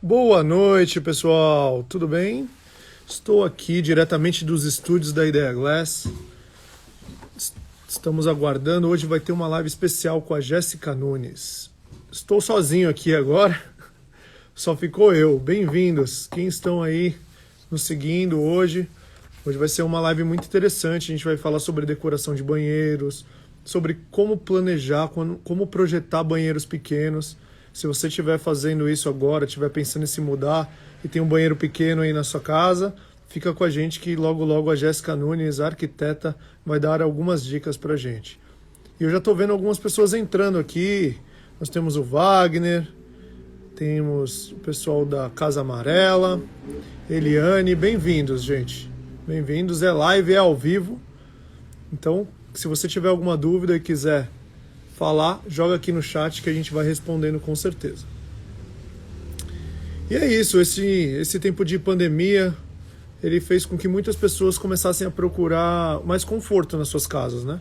Boa noite, pessoal. Tudo bem? Estou aqui diretamente dos estúdios da Ideia Glass. Estamos aguardando. Hoje vai ter uma live especial com a Jéssica Nunes. Estou sozinho aqui agora. Só ficou eu. Bem-vindos. Quem estão aí nos seguindo hoje? Hoje vai ser uma live muito interessante. A gente vai falar sobre decoração de banheiros, sobre como planejar, como projetar banheiros pequenos. Se você estiver fazendo isso agora, estiver pensando em se mudar e tem um banheiro pequeno aí na sua casa, fica com a gente que logo logo a Jéssica Nunes, a arquiteta, vai dar algumas dicas pra gente. E eu já estou vendo algumas pessoas entrando aqui. Nós temos o Wagner, temos o pessoal da Casa Amarela, Eliane, bem-vindos, gente. Bem-vindos, é live, é ao vivo. Então, se você tiver alguma dúvida e quiser falar, joga aqui no chat que a gente vai respondendo com certeza. E é isso, esse tempo de pandemia, ele fez com que muitas pessoas começassem a procurar mais conforto nas suas casas, né?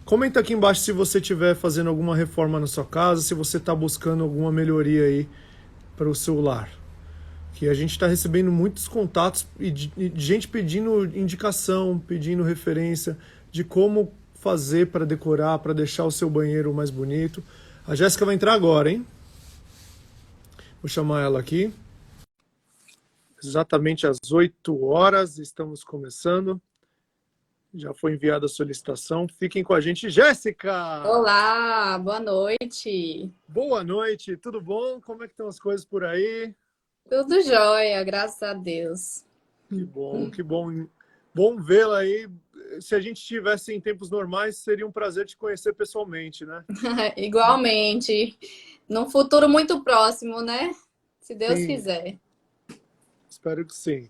Comenta aqui embaixo se você estiver fazendo alguma reforma na sua casa, se você está buscando alguma melhoria aí para o seu lar. Que a gente está recebendo muitos contatos e de gente pedindo indicação, pedindo referência de como fazer para decorar, para deixar o seu banheiro mais bonito. A Jéssica vai entrar agora, hein? Vou chamar ela aqui. Exatamente às 8 horas, estamos começando. Já foi enviada a solicitação. Fiquem com a gente. Jéssica! Olá, boa noite. Boa noite, tudo bom? Como é que estão as coisas por aí? Tudo jóia, graças a Deus. Que bom, que bom. Bom vê-la aí. Se a gente estivesse em tempos normais, seria um prazer te conhecer pessoalmente, né? Igualmente. Num futuro muito próximo, né? Se Deus Sim, quiser. espero que sim.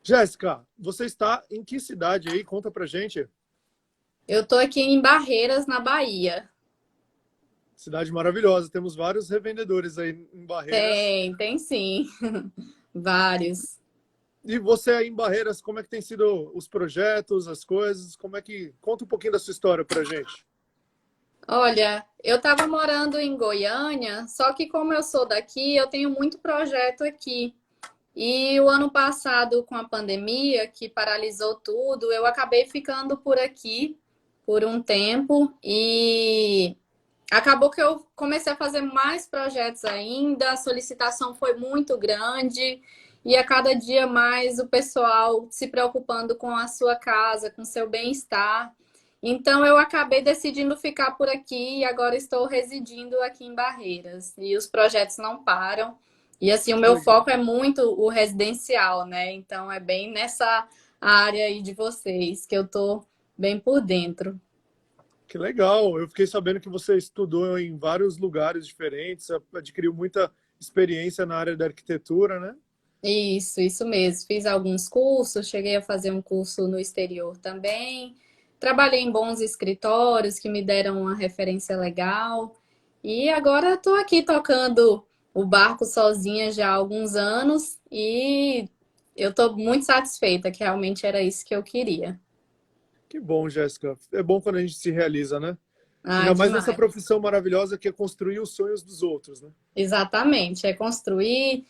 Jéssica, você está em que cidade aí? Conta pra gente. Eu tô aqui em Barreiras, na Bahia. Cidade maravilhosa. Temos vários revendedores aí em Barreiras. Tem sim. Vários. E você aí em Barreiras, como é que tem sido os projetos, as coisas? Como é que... Conta um pouquinho da sua história pra gente. Olha, eu estava morando em Goiânia, só que como eu sou daqui, eu tenho muito projeto aqui. E o ano passado, com a pandemia, que paralisou tudo, eu acabei ficando por aqui por um tempo e acabou que eu comecei a fazer mais projetos ainda, a solicitação foi muito grande e a cada dia mais o pessoal se preocupando com a sua casa, com o seu bem-estar. Então eu acabei decidindo ficar por aqui e agora estou residindo aqui em Barreiras. E os projetos não param. E assim, o Que meu legal. foco é muito o residencial, né? Então é bem nessa área aí de vocês que eu tô bem por dentro. Que legal. Eu fiquei sabendo que você estudou em vários lugares diferentes, adquiriu muita experiência na área da arquitetura, né? Isso mesmo. Fiz alguns cursos, cheguei a fazer um curso no exterior também. Trabalhei em bons escritórios que me deram uma referência legal. E agora estou aqui tocando o barco sozinha já há alguns anos e eu estou muito satisfeita, que realmente era isso que eu queria. Que bom, Jéssica. É bom quando a gente se realiza, né? Ah, Ainda mais nessa demais. profissão maravilhosa que é construir os sonhos dos outros, né? Exatamente. É construir,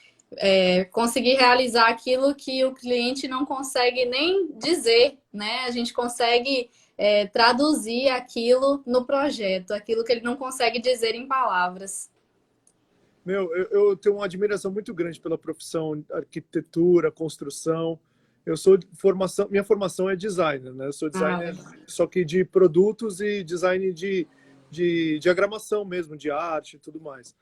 conseguir realizar aquilo que o cliente não consegue nem dizer, né? A gente consegue, traduzir aquilo no projeto, aquilo que ele não consegue dizer em palavras. Meu, eu tenho uma admiração muito grande pela profissão arquitetura, construção. Eu sou de formação, minha formação é designer, né? Eu sou Ah, designer, legal. só que de produtos e design de diagramação mesmo, de arte e tudo mais.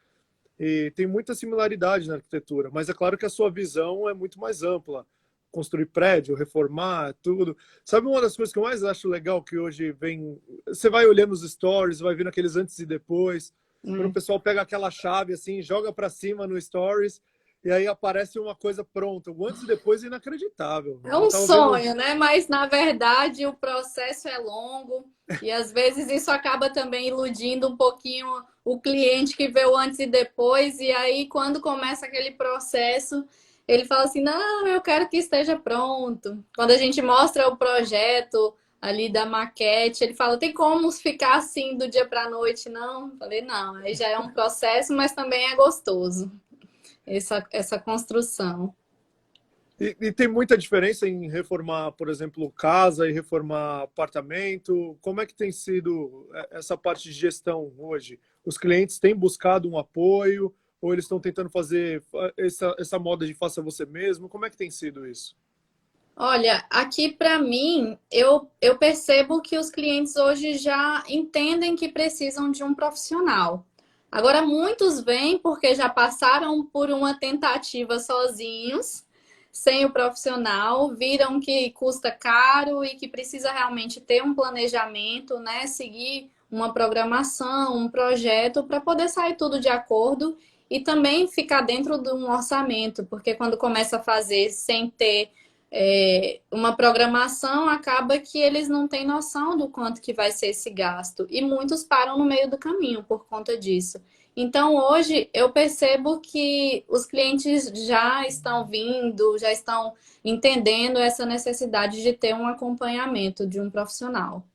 E tem muita similaridade na arquitetura, mas é claro que a sua visão é muito mais ampla. Construir prédio, reformar, tudo. Sabe uma das coisas que eu mais acho legal que hoje vem. Você vai olhando os stories, vai vendo aqueles antes e depois. Quando o Hum. pessoal pega aquela chave assim, joga para cima no stories, e aí aparece uma coisa pronta. O antes e depois é inacreditável. É Eu um tava vendo. sonho, né? Mas na verdade o processo é longo e às vezes isso acaba também iludindo um pouquinho o cliente que vê o antes e depois, e aí quando começa aquele processo, ele fala assim: "Não, eu quero que esteja pronto". Quando a gente mostra o projeto ali da maquete, ele fala: "Tem como ficar assim do dia para a noite?". Não, eu falei: "Não, aí já é um processo, mas também é gostoso". essa construção. E tem muita diferença em reformar, por exemplo, casa e reformar apartamento? Como é que tem sido essa parte de gestão hoje? Os clientes têm buscado um apoio ou eles estão tentando fazer essa moda de faça você mesmo? Como é que tem sido isso? Olha, aqui para mim, eu percebo que os clientes hoje já entendem que precisam de um profissional. Agora, muitos vêm porque já passaram por uma tentativa sozinhos, sem o profissional, viram que custa caro e que precisa realmente ter um planejamento, né? Seguir uma programação, um projeto para poder sair tudo de acordo e também ficar dentro de um orçamento, porque quando começa a fazer sem ter uma programação, acaba que eles não têm noção do quanto que vai ser esse gasto. E muitos param no meio do caminho por conta disso. Então, hoje, eu percebo que os clientes já estão vindo, já estão entendendo essa necessidade de ter um acompanhamento de um profissional.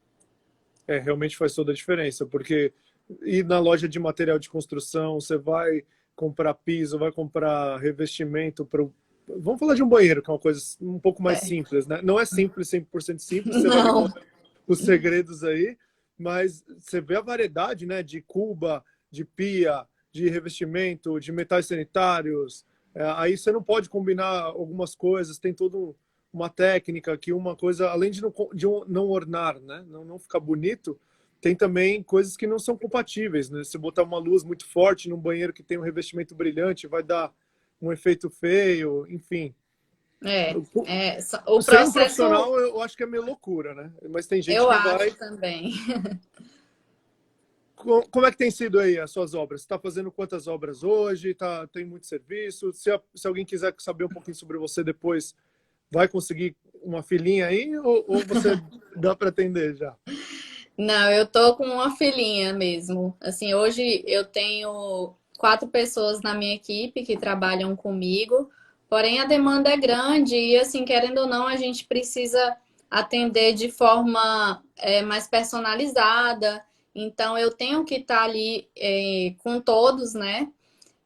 Realmente faz toda a diferença, porque ir na loja de material de construção, você vai comprar piso, vai comprar revestimento para vamos falar de um banheiro, que é uma coisa um pouco mais simples, né? Não é simples, 100% simples, você vai me Não. contar os segredos aí, mas você vê a variedade, né? De cuba, de pia, de revestimento, de metais sanitários. Aí você não pode combinar algumas coisas, tem toda uma técnica que uma coisa, além de não ornar, né? Não ficar bonito, tem também coisas que não são compatíveis, né? Se botar uma luz muito forte num banheiro que tem um revestimento brilhante, vai dar um efeito feio, enfim. O Sem um processo, profissional, eu acho que é meio loucura, né? Mas tem gente eu que acho vai. também. Como é que tem sido aí as suas obras? Você está fazendo quantas obras hoje? Tem muito serviço? Se alguém quiser saber um pouquinho sobre você depois, vai conseguir uma filhinha aí ou você dá para atender já? Não, eu tô com uma filhinha mesmo. Assim, hoje eu tenho 4 pessoas na minha equipe que trabalham comigo, porém a demanda é grande e, assim, querendo ou não, a gente precisa atender de forma mais personalizada. Então, eu tenho que estar ali com todos, né?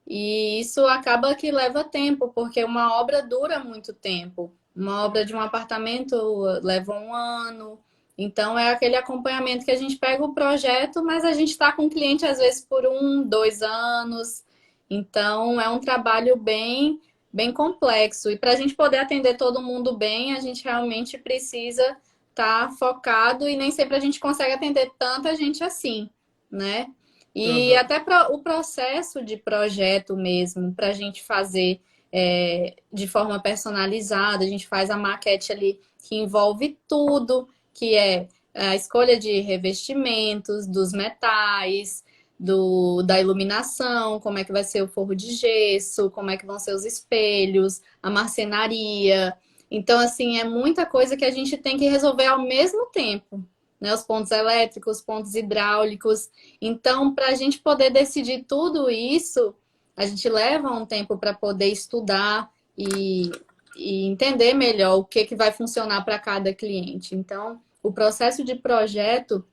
E isso acaba que leva tempo, porque uma obra dura muito tempo. Uma obra de um apartamento leva um ano. Então, é aquele acompanhamento que a gente pega o projeto, mas a gente está com o cliente às vezes por 1, 2 anos. Então, é um trabalho bem complexo. E para a gente poder atender todo mundo bem, a gente realmente precisa estar focado e nem sempre a gente consegue atender tanta gente assim, né? E Uhum. até o processo de projeto mesmo, para a gente fazer de forma personalizada, a gente faz a maquete ali que envolve tudo, que é a escolha de revestimentos, dos metais, da iluminação, como é que vai ser o forro de gesso, como é que vão ser os espelhos, a marcenaria. Então, assim, é muita coisa que a gente tem que resolver ao mesmo tempo, né? Os pontos elétricos, os pontos hidráulicos. Então, para a gente poder decidir tudo isso, a gente leva um tempo para poder estudar e entender melhor o que vai funcionar para cada cliente. Então, o processo de projeto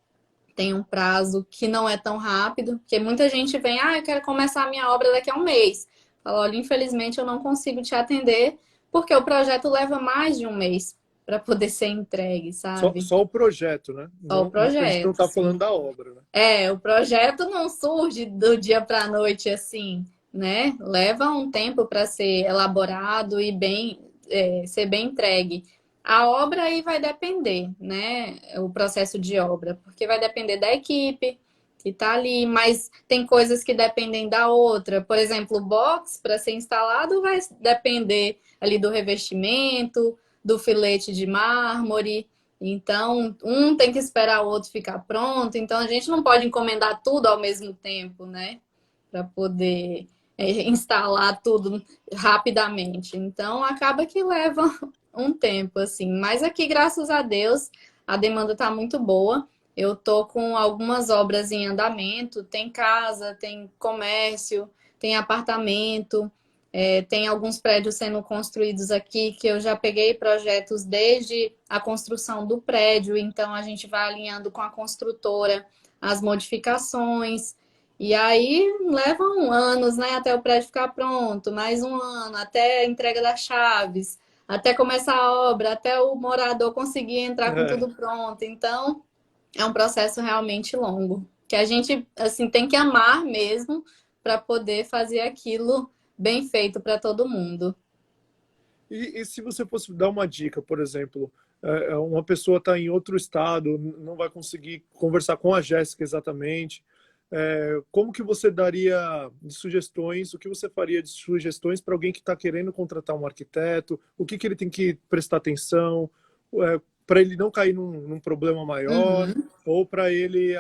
tem um prazo que não é tão rápido, porque muita gente vem, eu quero começar a minha obra daqui a um mês. Falo, olha, infelizmente eu não consigo te atender, porque o projeto leva mais de um mês para poder ser entregue, sabe? Só o projeto, né? Só o A gente não projeto, está falando sim. da obra, né? O projeto não surge do dia para a noite assim, né? Leva um tempo para ser elaborado e ser bem entregue. A obra aí vai depender, né? O processo de obra, porque vai depender da equipe que está ali, mas tem coisas que dependem da outra. Por exemplo, o box para ser instalado vai depender ali do revestimento, do filete de mármore. Então, um tem que esperar o outro ficar pronto. Então, a gente não pode encomendar tudo ao mesmo tempo, né? Para poder instalar tudo rapidamente. Então, acaba que leva um tempo, assim. Mas aqui, graças a Deus, a demanda está muito boa. Eu tô com algumas obras em andamento. Tem casa, tem comércio, tem apartamento. Tem alguns prédios sendo construídos aqui que eu já peguei projetos desde a construção do prédio, então a gente vai alinhando com a construtora as modificações. E aí levam anos, né, até o prédio ficar pronto, mais um ano, até a entrega das chaves, até começar a obra, até o morador conseguir entrar com É. tudo pronto. Então, é um processo realmente longo, que a gente assim tem que amar mesmo para poder fazer aquilo bem feito para todo mundo. E se você fosse dar uma dica, por exemplo, uma pessoa está em outro estado, não vai conseguir conversar com a Jéssica exatamente, como que você daria de sugestões, o que você faria de sugestões para alguém que está querendo contratar um arquiteto, o que que ele tem que prestar atenção, para ele não cair num problema maior, Uhum. ou para ele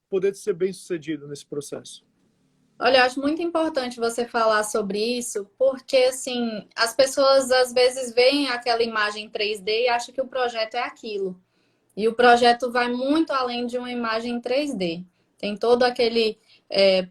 poder ser bem sucedido nesse processo? Olha, eu acho muito importante você falar sobre isso, porque assim, as pessoas às vezes veem aquela imagem 3D e acham que o projeto é aquilo. E o projeto vai muito além de uma imagem 3D. Tem todo aquele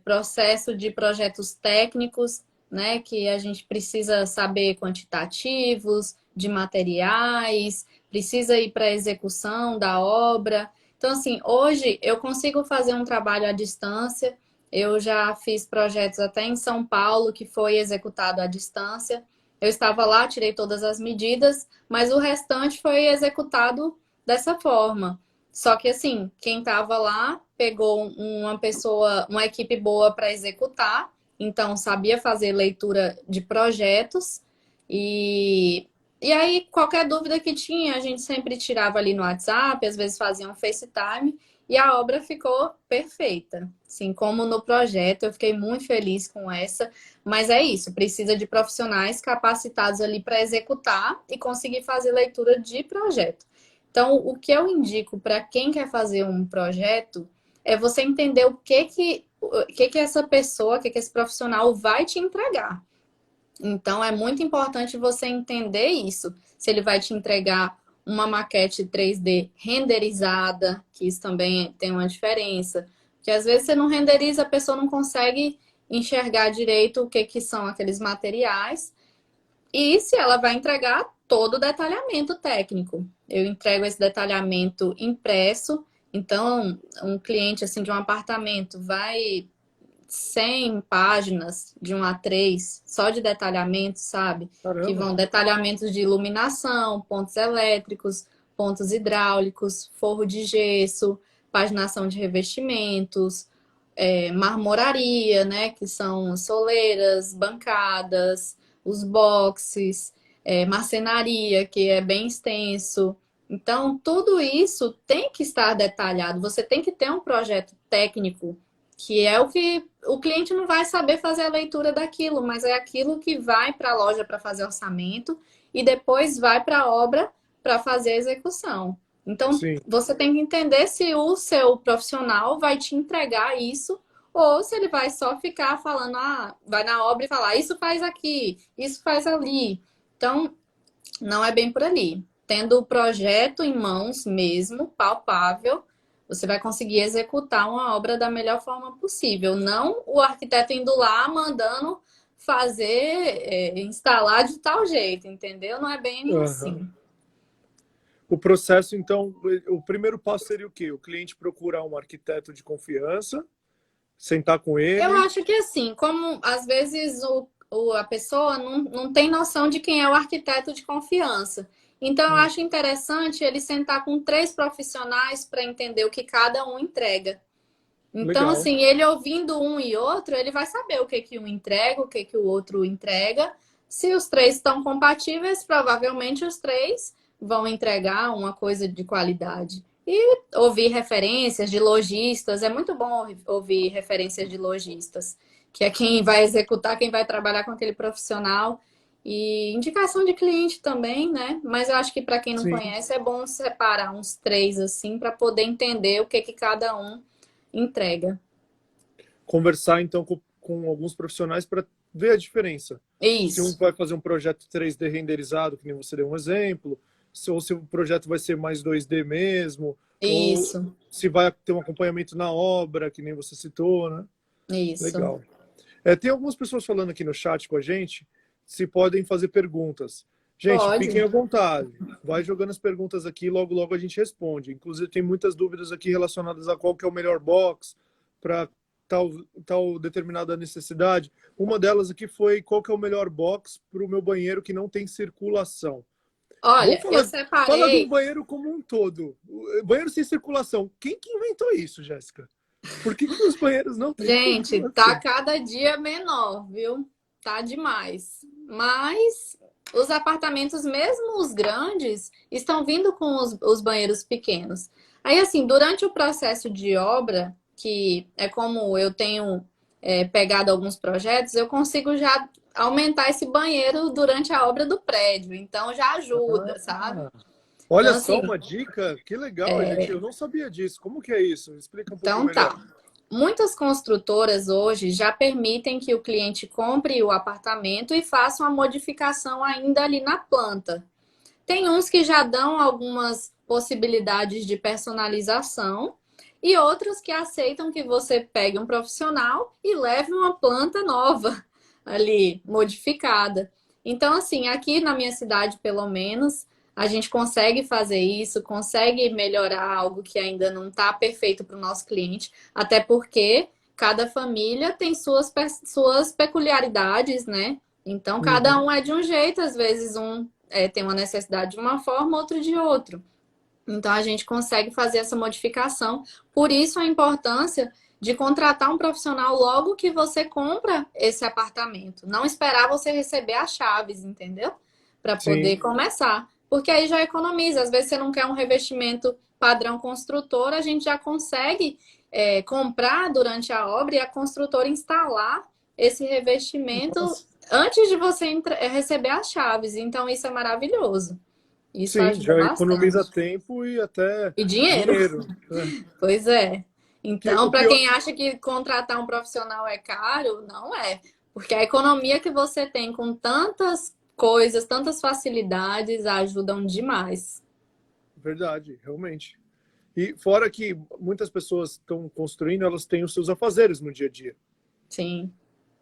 processo de projetos técnicos, né, que a gente precisa saber quantitativos, de materiais, precisa ir para a execução da obra. Então, assim, hoje eu consigo fazer um trabalho à distância. Eu já fiz projetos até em São Paulo que foi executado à distância. Eu estava lá, tirei todas as medidas, mas o restante foi executado dessa forma. Só que assim, quem estava lá pegou uma pessoa, uma equipe boa para executar, então sabia fazer leitura de projetos e aí qualquer dúvida que tinha, a gente sempre tirava ali no WhatsApp, às vezes fazia um FaceTime e a obra ficou perfeita. Assim como no projeto, eu fiquei muito feliz com essa, mas é isso, precisa de profissionais capacitados ali para executar e conseguir fazer leitura de projeto. Então, o que eu indico para quem quer fazer um projeto é você entender o que essa pessoa, o que esse profissional vai te entregar. Então, é muito importante você entender isso. Se ele vai te entregar uma maquete 3D renderizada, que isso também tem uma diferença. Porque às vezes você não renderiza, a pessoa não consegue enxergar direito o que são aqueles materiais. E se ela vai entregar todo o detalhamento técnico. Eu entrego esse detalhamento impresso. Então, um cliente assim de um apartamento vai 100 páginas de um A3 só de detalhamento, sabe? Que Caramba! vão detalhamentos de iluminação, pontos elétricos, pontos hidráulicos, forro de gesso, paginação de revestimentos, marmoraria, né? Que são soleiras, bancadas, os boxes, marcenaria, que é bem extenso. Então, tudo isso tem que estar detalhado. Você tem que ter um projeto técnico que é o que o cliente não vai saber fazer a leitura daquilo, mas é aquilo que vai para a loja para fazer orçamento e depois vai para a obra para fazer a execução. Então, Sim. você tem que entender se o seu profissional vai te entregar isso ou se ele vai só ficar falando, vai na obra e falar, isso faz aqui, isso faz ali. Então, não é bem por ali. Tendo o projeto em mãos mesmo, palpável, você vai conseguir executar uma obra da melhor forma possível. Não o arquiteto indo lá mandando fazer, instalar de tal jeito, entendeu? Não é bem Aham. assim. O processo, então, o primeiro passo seria o quê? O cliente procurar um arquiteto de confiança, sentar com Eu ele. acho que assim, como às vezes a pessoa não tem noção de quem é o arquiteto de confiança. Então, eu Hum, acho interessante ele sentar com três profissionais para entender o que cada um entrega. Então, legal. assim, ele ouvindo um e outro, ele vai saber o que que um entrega, o que que o outro entrega. Se os três estão compatíveis, provavelmente os três vão entregar uma coisa de qualidade. E ouvir referências de lojistas, é muito bom ouvir referências de lojistas, que é quem vai executar, quem vai trabalhar com aquele profissional. E indicação de cliente também, né? Mas eu acho que para quem não Sim. conhece, é bom separar uns três assim, para poder entender o que que cada um entrega. Conversar, então, com alguns profissionais para ver a diferença. Se um Isso, vai fazer um projeto 3D renderizado, que nem você deu um exemplo, ou se o projeto vai ser mais 2D mesmo, ou isso, se vai ter um acompanhamento na obra, que nem você citou, né? isso. Legal. Tem algumas pessoas falando aqui no chat com a gente, se podem fazer perguntas. Gente, fiquem à Pode. vontade. Vai jogando as perguntas aqui, logo logo a gente responde. Inclusive tem muitas dúvidas aqui relacionadas a qual que é o melhor box para tal determinada necessidade. Uma delas aqui foi qual que é o melhor box para o meu banheiro que não tem circulação. Vamos Olha, eu falar, fala de um separei. banheiro como um todo. Banheiro sem circulação. Quem que inventou isso, Jéssica? Por que que os banheiros não têm Gente, tá circulação? cada dia menor, viu? Tá demais. Mas os apartamentos, mesmo os grandes, estão vindo com os banheiros pequenos. Aí, assim, durante o processo de obra, que é como eu tenho pegado alguns projetos, eu consigo já aumentar esse banheiro durante a obra do prédio. Então, já ajuda, sabe? Ah, olha Então, só assim, uma dica, que legal, gente. Eu não sabia disso. Como que é isso? Explica um pouco então melhor. tá. Muitas construtoras hoje já permitem que o cliente compre o apartamento e faça uma modificação ainda ali na planta. Tem uns que já dão algumas possibilidades de personalização e outros que aceitam que você pegue um profissional e leve uma planta nova ali, modificada. Então, assim, aqui na minha cidade, pelo menos, a gente consegue fazer isso, consegue melhorar algo que ainda não está perfeito para o nosso cliente, até porque cada família tem suas peculiaridades, né? Então, cada Uhum. um é de um jeito, às vezes tem uma necessidade de uma forma, outro de outro. Então, a gente consegue fazer essa modificação. Por isso, a importância de contratar um profissional logo que você compra esse apartamento. Não esperar você receber as chaves, entendeu? Para poder Sim, começar. Porque aí já economiza. Às vezes você não quer um revestimento padrão construtor, a gente já consegue comprar durante a obra e a construtora instalar esse revestimento nossa. antes de você receber as chaves. Então, isso é maravilhoso. Isso Sim, ajuda já economiza bastante. tempo e até E dinheiro. dinheiro, né? Pois é. O Então, para pior, quem acha que contratar um profissional é caro, não é. Porque a economia que você tem com tantas coisas, tantas facilidades, ajudam demais. verdade, realmente. E fora que muitas pessoas estão construindo, elas têm os seus afazeres no dia a dia. Sim.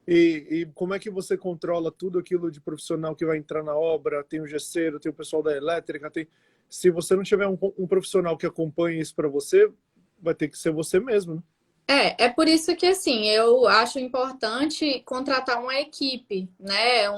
E como é que você controla tudo aquilo de profissional que vai entrar na obra? Tem o gesseiro, tem o pessoal da elétrica, tem. Se você não tiver um profissional que acompanhe isso para você, vai ter que ser você mesmo, né? É por isso que assim, eu acho importante contratar uma equipe, né?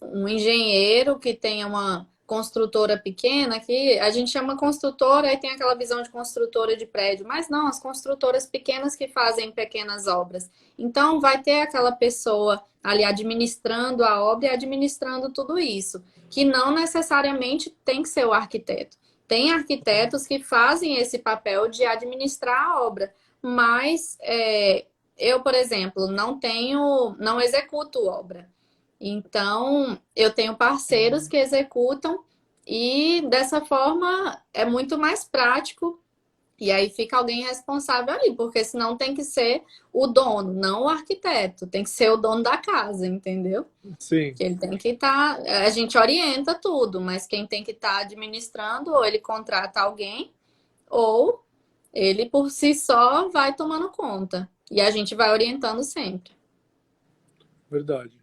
Um engenheiro que tenha uma construtora pequena, que a gente chama construtora e tem aquela visão de construtora de prédio, mas não, as construtoras pequenas que fazem pequenas obras. Então, vai ter aquela pessoa ali administrando a obra e administrando tudo isso, que não necessariamente tem que ser o arquiteto. Tem arquitetos que fazem esse papel de administrar a obra, mas eu, por exemplo, não executo obra. Então, eu tenho parceiros que executam e dessa forma é muito mais prático. E aí fica alguém responsável ali, porque senão tem que ser o dono, não o arquiteto, tem que ser o dono da casa, entendeu? Sim, Que ele tem que estar. A gente orienta tudo, mas quem tem que estar administrando, ou ele contrata alguém, ou ele por si só vai tomando conta. E a gente vai orientando sempre. verdade.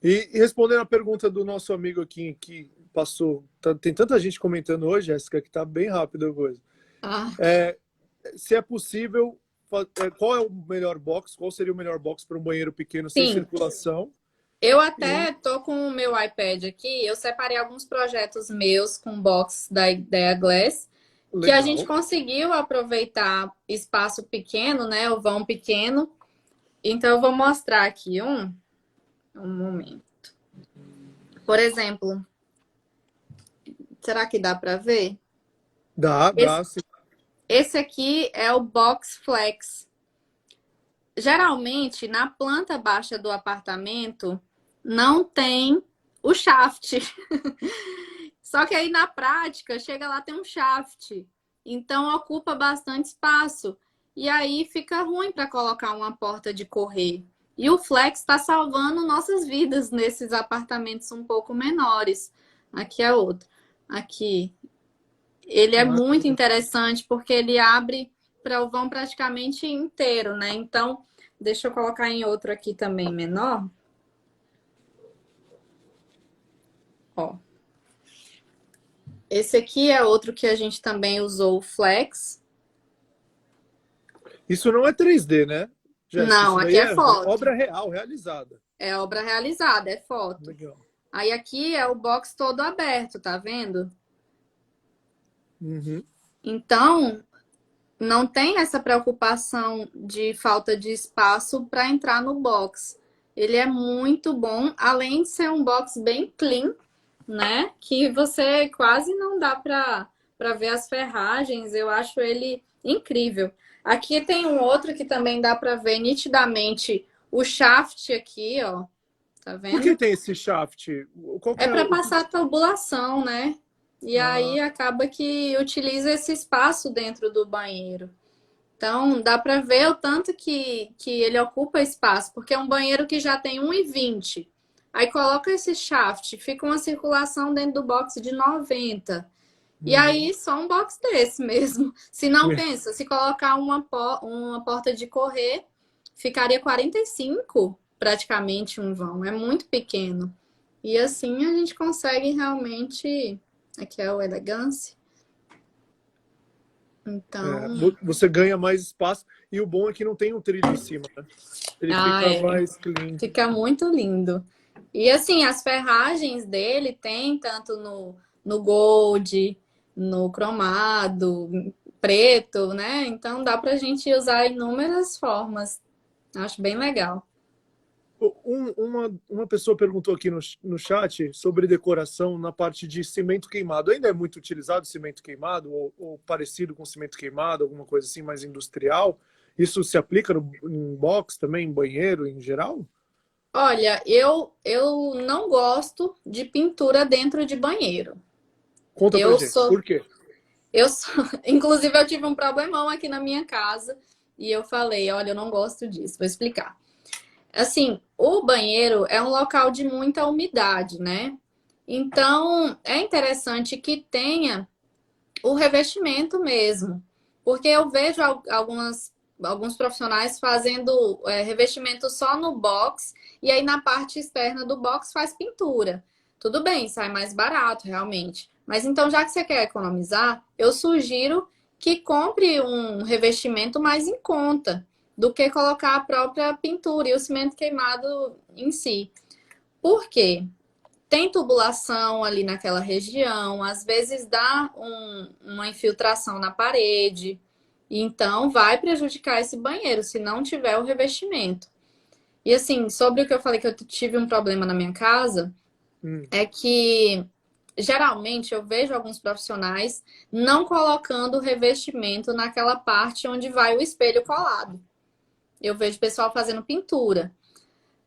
E respondendo a pergunta do nosso amigo aqui, que passou, tem tanta gente comentando hoje, Jéssica, que tá bem rápido a coisa. Ah, É, se é possível, qual é o melhor box? Qual seria o melhor box para um banheiro pequeno sem sim, circulação? eu E até tô com o meu iPad aqui, eu separei alguns projetos meus com box da Ideia Glass, que a gente legal, conseguiu aproveitar espaço pequeno, né? O vão pequeno. Então eu vou mostrar aqui um momento. Por exemplo, será que dá para ver? dá, Esse, sim. esse aqui é o Box Flex. Geralmente, na planta baixa do apartamento, não tem o shaft. Só que aí na prática, chega lá tem um shaft. Então ocupa bastante espaço. E aí fica ruim para colocar uma porta de correr. E o Flex está salvando nossas vidas nesses apartamentos um pouco menores. Aqui é outro. Aqui. Ele é Ah, muito interessante porque ele abre para o vão praticamente inteiro, né? Então, deixa eu colocar em outro aqui também menor. Ó. Esse aqui é outro que a gente também usou o Flex. isso não é 3D, né? Jéssica, Não, isso aqui daí é é foto. obra real, realizada. É obra realizada, é foto. Legal. Aí aqui é o box todo aberto, tá vendo? Uhum. Então, não tem essa preocupação de falta de espaço para entrar no box. Ele é muito bom, além de ser um box bem clean, né? Que você quase não dá para ver as ferragens. Eu acho ele incrível. Aqui tem um outro que também dá para ver nitidamente o shaft aqui, ó. Tá Por que vendo? tem esse shaft? Qual que É é para o que... passar tubulação, né? E Ah, aí acaba que utiliza esse espaço dentro do banheiro. Então, dá para ver o tanto que ele ocupa espaço, porque é um banheiro que já tem 1,20. Aí coloca esse shaft, fica uma circulação dentro do box de 90. E uhum. aí, só um box desse mesmo. Se não pensa, se colocar uma porta de correr, ficaria 45 praticamente um vão. É muito pequeno. E assim a gente consegue realmente. Aqui é o elegância. É, Então, você ganha mais espaço e o bom é que não tem um trilho em cima, né? Ele fica é. mais clean. Fica muito lindo. E assim, as ferragens dele tem tanto no gold, no cromado, preto, né? Então dá pra gente usar inúmeras formas. Acho bem legal. Uma pessoa perguntou aqui no chat sobre decoração na parte de cimento queimado. Ainda é muito utilizado cimento queimado ou parecido com cimento queimado, alguma coisa assim mais industrial? Isso se aplica em box também, em banheiro em geral? Olha, eu não gosto de pintura dentro de banheiro. Conta pra Eu gente. sou, Por quê? eu sou, inclusive eu tive um problemão aqui na minha casa e eu falei, olha, eu não gosto disso. Vou explicar. Assim, o banheiro é um local de muita umidade, né? Então, é interessante que tenha o revestimento mesmo, porque eu vejo alguns profissionais fazendo revestimento só no box e aí na parte externa do box faz pintura. Tudo bem, sai mais barato realmente. Mas então, já que você quer economizar, eu sugiro que compre um revestimento mais em conta do que colocar a própria pintura e o cimento queimado em si. Por quê? Tem tubulação ali naquela região, às vezes dá uma infiltração na parede, então vai prejudicar esse banheiro se não tiver o revestimento. E assim, sobre o que eu falei que eu tive um problema na minha casa, Hum. é que geralmente eu vejo alguns profissionais não colocando o revestimento naquela parte onde vai o espelho colado. Eu vejo pessoal fazendo pintura.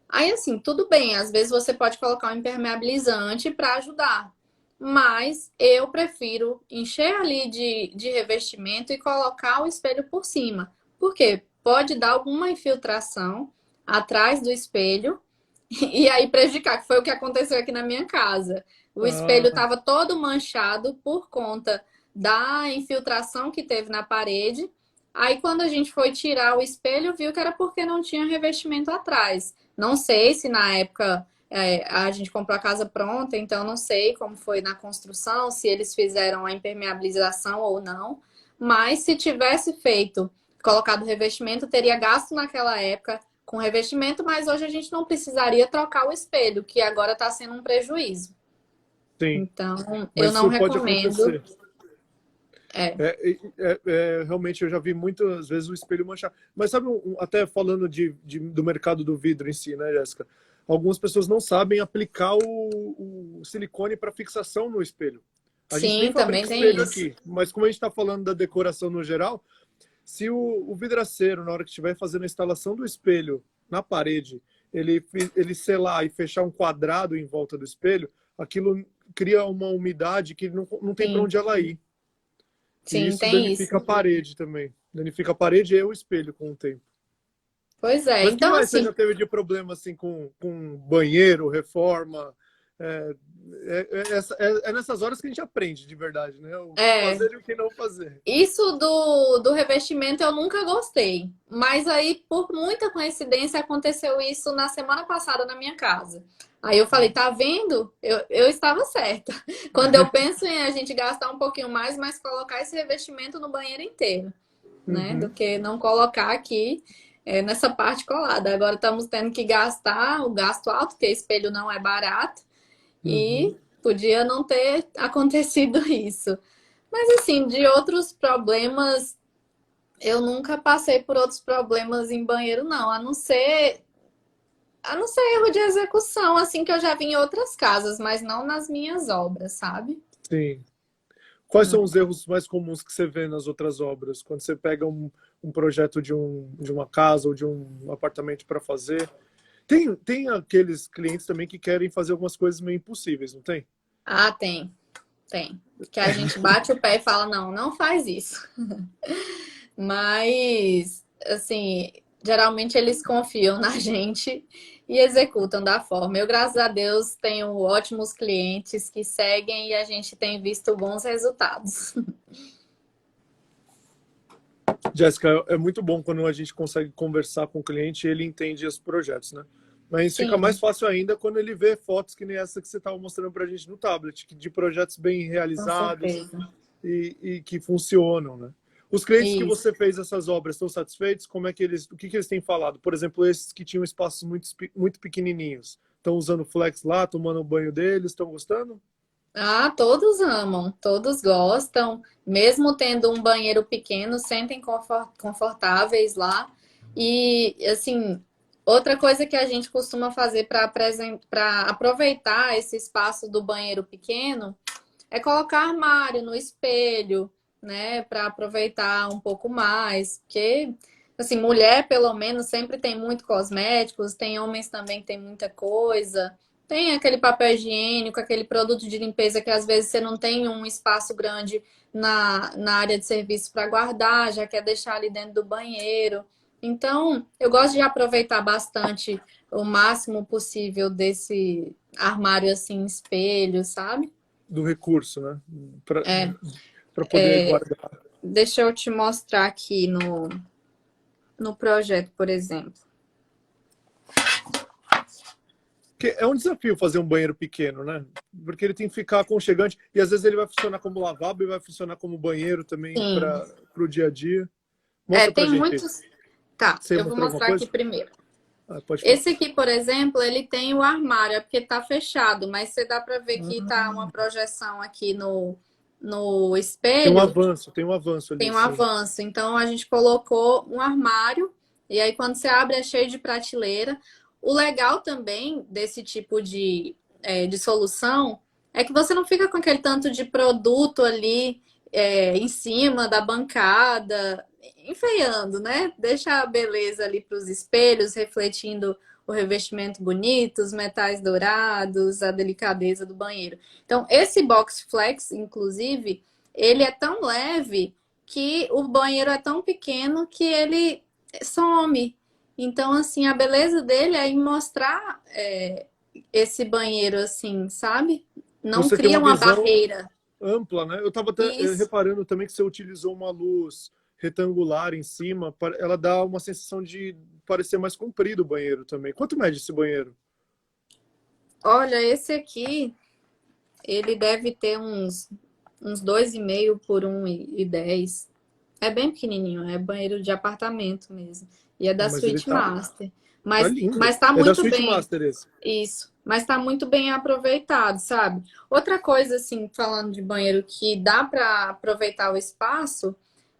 Aí, assim, tudo bem, às vezes você pode colocar um impermeabilizante para ajudar, mas eu prefiro encher ali de revestimento e colocar o espelho por cima, porque pode dar alguma infiltração atrás do espelho e aí prejudicar, que foi o que aconteceu aqui na minha casa. O espelho Ah, estava todo manchado por conta da infiltração que teve na parede. Aí, quando a gente foi tirar o espelho, viu que era porque não tinha revestimento atrás. Não sei se na época a gente comprou a casa pronta, então não sei como foi na construção, se eles fizeram a impermeabilização ou não. Mas se tivesse feito, colocado revestimento, teria gasto naquela época com revestimento, mas hoje a gente não precisaria trocar o espelho, que agora está sendo um prejuízo. sim. Então, eu Mas não isso pode recomendo. acontecer. É, Realmente eu já vi muitas vezes o espelho manchar. Mas sabe, até falando do mercado do vidro em si, né, Jéssica? Algumas pessoas não sabem aplicar o silicone para fixação no espelho. A gente nem sim, também fabrica tem espelho isso. aqui, mas como a gente está falando da decoração no geral, se o vidraceiro, na hora que estiver fazendo a instalação do espelho na parede, ele selar e fechar um quadrado em volta do espelho, aquilo cria uma umidade que não tem para Sim, onde ela ir. E sim, isso tem isso. danifica a parede também. Danifica a parede e o espelho com o tempo. Pois é. Mas o que Então, mais você assim, já teve de problema assim com banheiro, reforma? É, é nessas horas que a gente aprende de verdade, né? O que é, fazer e o que não fazer. isso do revestimento eu nunca gostei. Mas aí, por muita coincidência, aconteceu isso na semana passada na minha casa. Aí eu falei, tá vendo? Eu estava certa. Quando eu penso em a gente gastar um pouquinho mais, mas colocar esse revestimento no banheiro inteiro, né? Do Uhum. que não colocar aqui. nessa parte colada. Agora estamos tendo que gastar o gasto alto, porque espelho não é barato, Uhum. e podia não ter acontecido isso. Mas assim, de outros problemas, eu nunca passei por outros problemas em banheiro, não, a não ser erro de execução, assim que eu já vi em outras casas, mas não nas minhas obras, sabe? Sim. Quais são os erros mais comuns que você vê nas outras obras? Quando você pega um projeto de uma casa ou de um apartamento para fazer. Tem aqueles clientes também que querem fazer algumas coisas meio impossíveis, não tem? Ah, tem. Que a gente bate o pé e fala, não, não faz isso. Mas, assim, geralmente eles confiam na gente e executam da forma. Eu, graças a Deus, tenho ótimos clientes que seguem e a gente tem visto bons resultados. Jéssica, é muito bom quando a gente consegue conversar com o cliente e ele entende os projetos, né? Mas fica mais Sim, fácil ainda quando ele vê fotos que nem essa que você estava mostrando para a gente no tablet, de projetos bem com realizados certeza. e que funcionam, né? Os clientes que Isso. você fez essas obras estão satisfeitos? Como é que o que eles têm falado? Por exemplo, esses que tinham espaços muito pequenininhos, estão usando flex lá, tomando o banho deles, estão gostando? Ah, todos amam, todos gostam, mesmo tendo um banheiro pequeno, sentem confortáveis lá. E, assim, outra coisa que a gente costuma fazer para aproveitar esse espaço do banheiro pequeno é colocar armário no espelho, né, para aproveitar um pouco mais, porque assim, mulher pelo menos sempre tem muito cosméticos, tem homens também que tem muita coisa. Tem aquele papel higiênico, aquele produto de limpeza que às vezes você não tem um espaço grande na área de serviço para guardar, já quer deixar ali dentro do banheiro. Então, eu gosto de aproveitar bastante o máximo possível desse armário assim, espelho, sabe? Do recurso, né? É, Para poder guardar. deixa eu te mostrar aqui no projeto, por exemplo. Porque é um desafio fazer um banheiro pequeno, né? Porque ele tem que ficar aconchegante e às vezes ele vai funcionar como lavabo e vai funcionar como banheiro também Sim. para o dia a dia. Mostra pra Tem gente. muitos. Tá, Você ia eu vou mostrar alguma mostrar aqui coisa? primeiro. Ah, pode falar. Esse aqui, por exemplo, ele tem o armário, é porque tá fechado, mas você dá para ver que tá Ah, uma projeção aqui no tem um espelho, avanço, tem um avanço tem ali, um sim. avanço. Então a gente colocou um armário, e aí quando você abre é cheio de prateleira. O legal também desse tipo de solução é que você não fica com aquele tanto de produto ali em cima da bancada, enfeiando, né? Deixa a beleza ali para os espelhos, refletindo o revestimento bonito, os metais dourados, a delicadeza do banheiro. Então, esse Box Flex, inclusive, ele é tão leve que o banheiro é tão pequeno que ele some. Então, assim, a beleza dele é em mostrar esse banheiro assim, sabe? Não Você tem cria uma uma visão barreira. ampla, né? Eu estava até Isso. reparando também que você utilizou uma luz retangular em cima, ela dá uma sensação de parecer mais comprido o banheiro também. Quanto mede esse banheiro? Olha, esse aqui, ele deve ter uns 2,5 por 1,10. É bem pequenininho, é banheiro de apartamento mesmo. E é da Mas ele Suite Master. tá Mas lindo. tá É da muito Suite bem. Master esse. Isso, mas está muito bem aproveitado, sabe? Outra coisa, assim, falando de banheiro que dá para aproveitar o espaço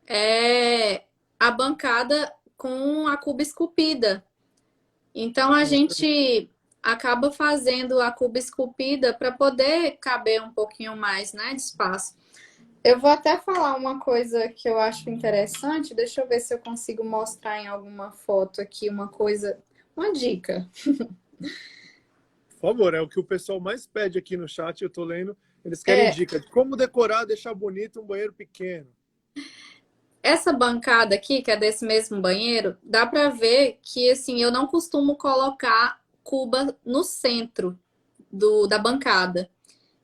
é a bancada com a cuba esculpida. Então a gente acaba fazendo a cuba esculpida para poder caber um pouquinho mais, né, de espaço. Eu vou até falar uma coisa que eu acho interessante, deixa eu ver se eu consigo mostrar em alguma foto aqui uma coisa, uma dica. Por favor, é o que o pessoal mais pede aqui no chat, eu tô lendo. Eles querem É, dica de como decorar, deixar bonito um banheiro pequeno. essa bancada aqui, que é desse mesmo banheiro, dá pra ver que assim, eu não costumo colocar cuba no centro da bancada.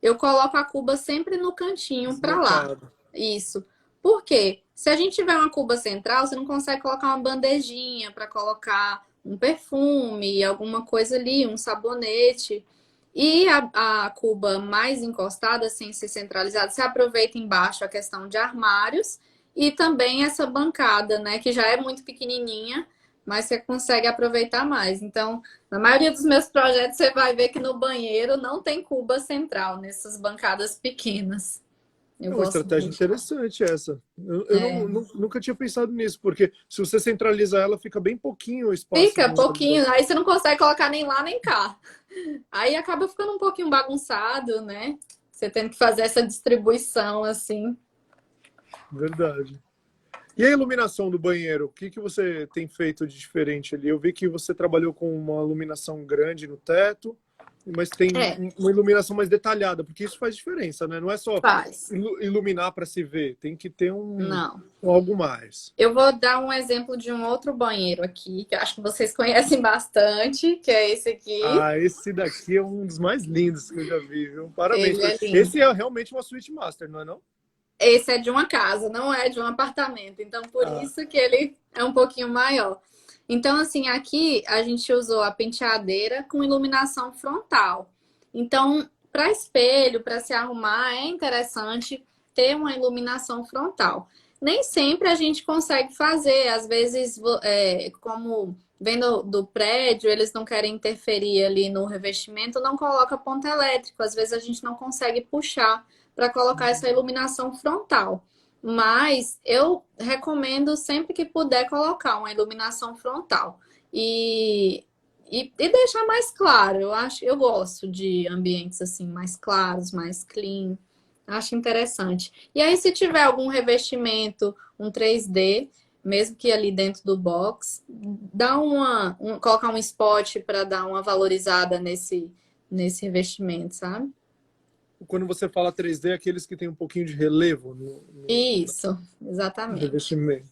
Eu coloco a cuba sempre no cantinho pra lá. Deslocado. Isso. Por quê? Se a gente tiver uma cuba central, você não consegue colocar uma bandejinha para colocar um perfume, alguma coisa ali, um sabonete. E a cuba mais encostada, sem ser centralizada, você aproveita embaixo a questão de armários e também essa bancada, né, que já é muito pequenininha, mas você consegue aproveitar mais. Então, na maioria dos meus projetos, você vai ver que no banheiro não tem cuba central, nessas bancadas pequenas. Eu É uma gosto estratégia muito. interessante essa. Eu É. nunca tinha pensado nisso, porque se você centraliza ela, fica bem pouquinho o espaço Fica de um lado do pouquinho, outro. aí você não consegue colocar nem lá nem cá. Aí acaba ficando um pouquinho bagunçado, né? Você tendo que fazer essa distribuição assim. Verdade. E a iluminação do banheiro? O que você tem feito de diferente ali? Eu vi que você trabalhou com uma iluminação grande no teto, mas tem É, uma iluminação mais detalhada, porque isso faz diferença, né? Não é só faz. iluminar para se ver, tem que ter Não. um algo mais. Eu vou dar um exemplo de um outro banheiro aqui, que eu acho que vocês conhecem bastante, que é esse aqui. Ah, esse daqui é um dos mais lindos que eu já vi, viu? Parabéns. Ele é lindo. Esse é realmente uma suíte master, não é não? Esse é de uma casa, não é de um apartamento. Então, por Ah, isso que ele é um pouquinho maior. Então, assim, aqui a gente usou a penteadeira com iluminação frontal. Então, para espelho, para se arrumar, é interessante ter uma iluminação frontal. Nem sempre a gente consegue fazer, às vezes, como vem do prédio, eles não querem interferir ali no revestimento, não coloca ponto elétrico. Às vezes a gente não consegue puxar para colocar essa iluminação frontal. Mas eu recomendo sempre que puder colocar uma iluminação frontal e deixar mais claro. Eu gosto de ambientes assim mais claros, mais clean. Acho interessante. E aí, se tiver algum revestimento, um 3D, mesmo que ali dentro do box, colocar um spot para dar uma valorizada nesse revestimento, sabe? quando você fala 3D, aqueles que tem um pouquinho de relevo Isso, no exatamente. revestimento.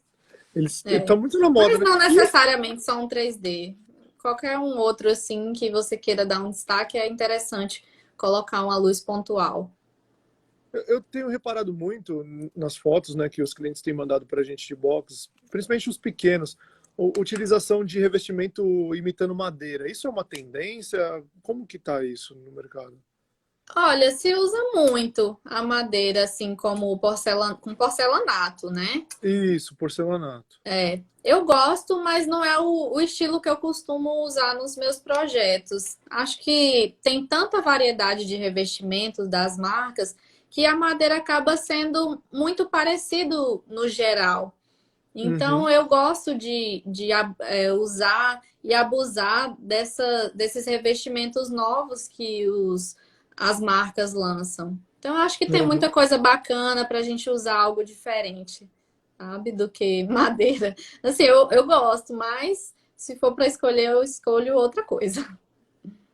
Eles É. estão muito na moda, Mas né? não E necessariamente só um 3D. Qualquer um outro assim que você queira dar um destaque é interessante colocar uma luz pontual. eu tenho reparado muito nas fotos, né, que os clientes têm mandado para a gente de box, principalmente os pequenos, utilização de revestimento imitando madeira. Isso é uma tendência? Como que tá isso no mercado? Olha, se usa muito a madeira assim como com porcelanato, né? Isso, porcelanato. É, eu gosto, mas não é o estilo que eu costumo usar nos meus projetos. Acho que tem tanta variedade de revestimentos das marcas que a madeira acaba sendo muito parecido no geral. Então, Uhum. eu gosto de usar e abusar desses revestimentos novos que as marcas lançam. Então, eu acho que tem Uhum. muita coisa bacana para a gente usar algo diferente, sabe? Do que madeira. Assim, eu gosto, mas se for para escolher, eu escolho outra coisa.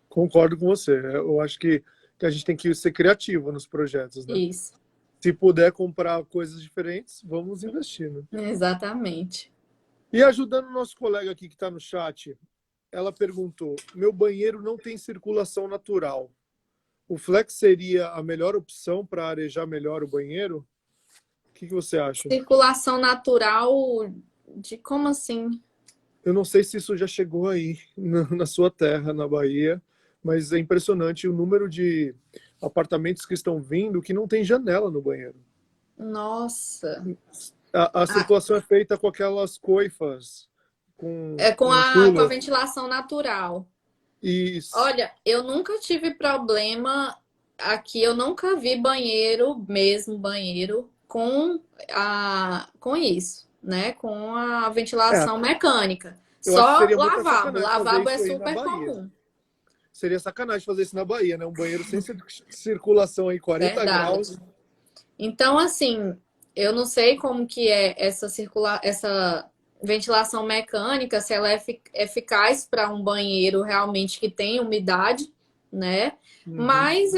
Concordo com você. Eu acho que a gente tem que ser criativo nos projetos, né? Isso, Se puder comprar coisas diferentes, vamos investir, né? exatamente. E ajudando o nosso colega aqui que está no chat, ela perguntou: meu banheiro não tem circulação natural. O flex seria a melhor opção para arejar melhor o banheiro? O que você acha? Circulação natural de como assim? Eu não sei se isso já chegou aí na sua terra, na Bahia, mas é impressionante o número de apartamentos que estão vindo que não tem janela no banheiro. Nossa. A Ah, circulação é feita com aquelas coifas, é com um a cooler. ventilação natural. Isso. Olha, eu nunca tive problema aqui, eu nunca vi banheiro, mesmo banheiro, com isso, né? Com a É, ventilação mecânica. eu acho que Só seria muita lavabo. sacanagem fazer Lavabo é isso aí na super Bahia. comum. Seria sacanagem fazer isso na Bahia, né? Um banheiro sem circulação aí, 40 Verdade. graus. Então, assim, eu não sei como que é essa ventilação mecânica, se ela é eficaz para um banheiro realmente que tem umidade, né? Uhum. Mas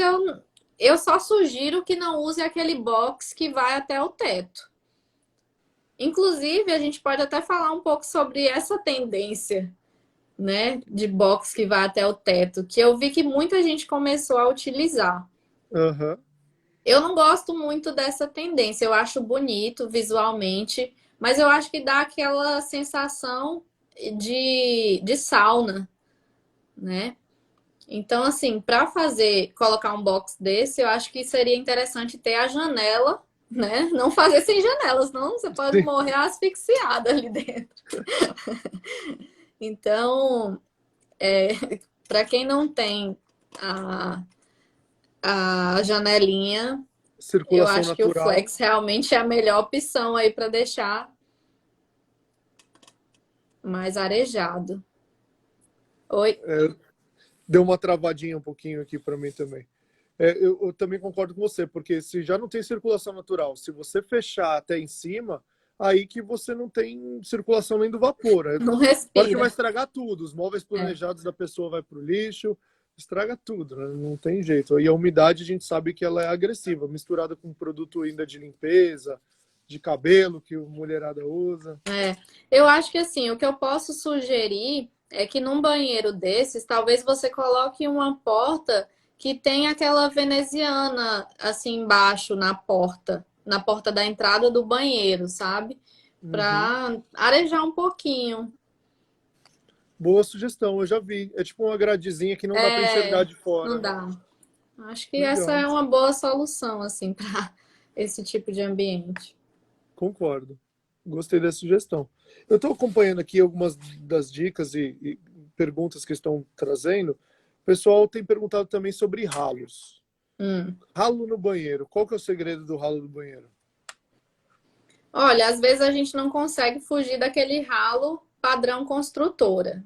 eu só sugiro que não use aquele box que vai até o teto. Inclusive, a gente pode até falar um pouco sobre essa tendência, né, de box que vai até o teto, que eu vi que muita gente começou a utilizar. Aham. Eu não gosto muito dessa tendência. Eu acho bonito visualmente, mas eu acho que dá aquela sensação de sauna, né? Então, assim, para colocar um box desse, eu acho que seria interessante ter a janela, né? Não fazer sem janela, senão você pode Sim. morrer asfixiada ali dentro. Então, para quem não tem a, a janelinha, eu Circulação acho que o natural. flex realmente é a melhor opção aí para deixar mais arejado. Oi? É, deu uma travadinha um pouquinho aqui para mim também. Eu também concordo com você, porque se já não tem circulação natural, se você fechar até em cima, aí que você não tem circulação nem do vapor. Não Claro que vai respira. estragar tudo. Os móveis É. planejados da pessoa vai para o lixo, estraga tudo, né? Não tem jeito. E a umidade a gente sabe que ela é agressiva, misturada com produto ainda de limpeza, de cabelo que a mulherada usa. Eu acho que assim, o que eu posso sugerir é que num banheiro desses, talvez você coloque uma porta que tem aquela veneziana assim embaixo na porta da entrada do banheiro, sabe? Uhum. Para arejar um pouquinho. Boa sugestão, eu já vi. É tipo uma gradezinha que não dá para enxergar É, de fora, não né? dá. Acho que essa Legal, é uma boa solução assim para esse tipo de ambiente. concordo. Gostei da sugestão. Eu estou acompanhando aqui algumas das dicas e perguntas que estão trazendo. O pessoal tem perguntado também sobre ralos. Hum. Ralo no banheiro. Qual que é o segredo do ralo do banheiro? Olha, às vezes a gente não consegue fugir daquele ralo padrão construtora,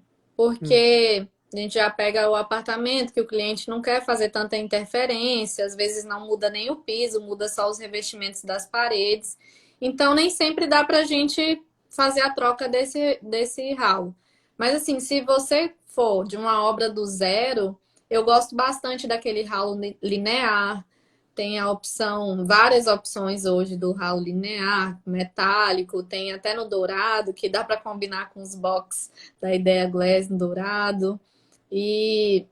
Hum, porque a gente já pega o apartamento que o cliente não quer fazer tanta interferência, às vezes não muda nem o piso, muda só os revestimentos das paredes. Então, nem sempre dá para a gente fazer a troca desse ralo. Mas, assim, se você for de uma obra do zero, eu gosto bastante daquele ralo linear. Tem a opção, várias opções hoje do ralo linear, metálico, tem até no dourado, que dá para combinar com os box da Ideia Glass no dourado. E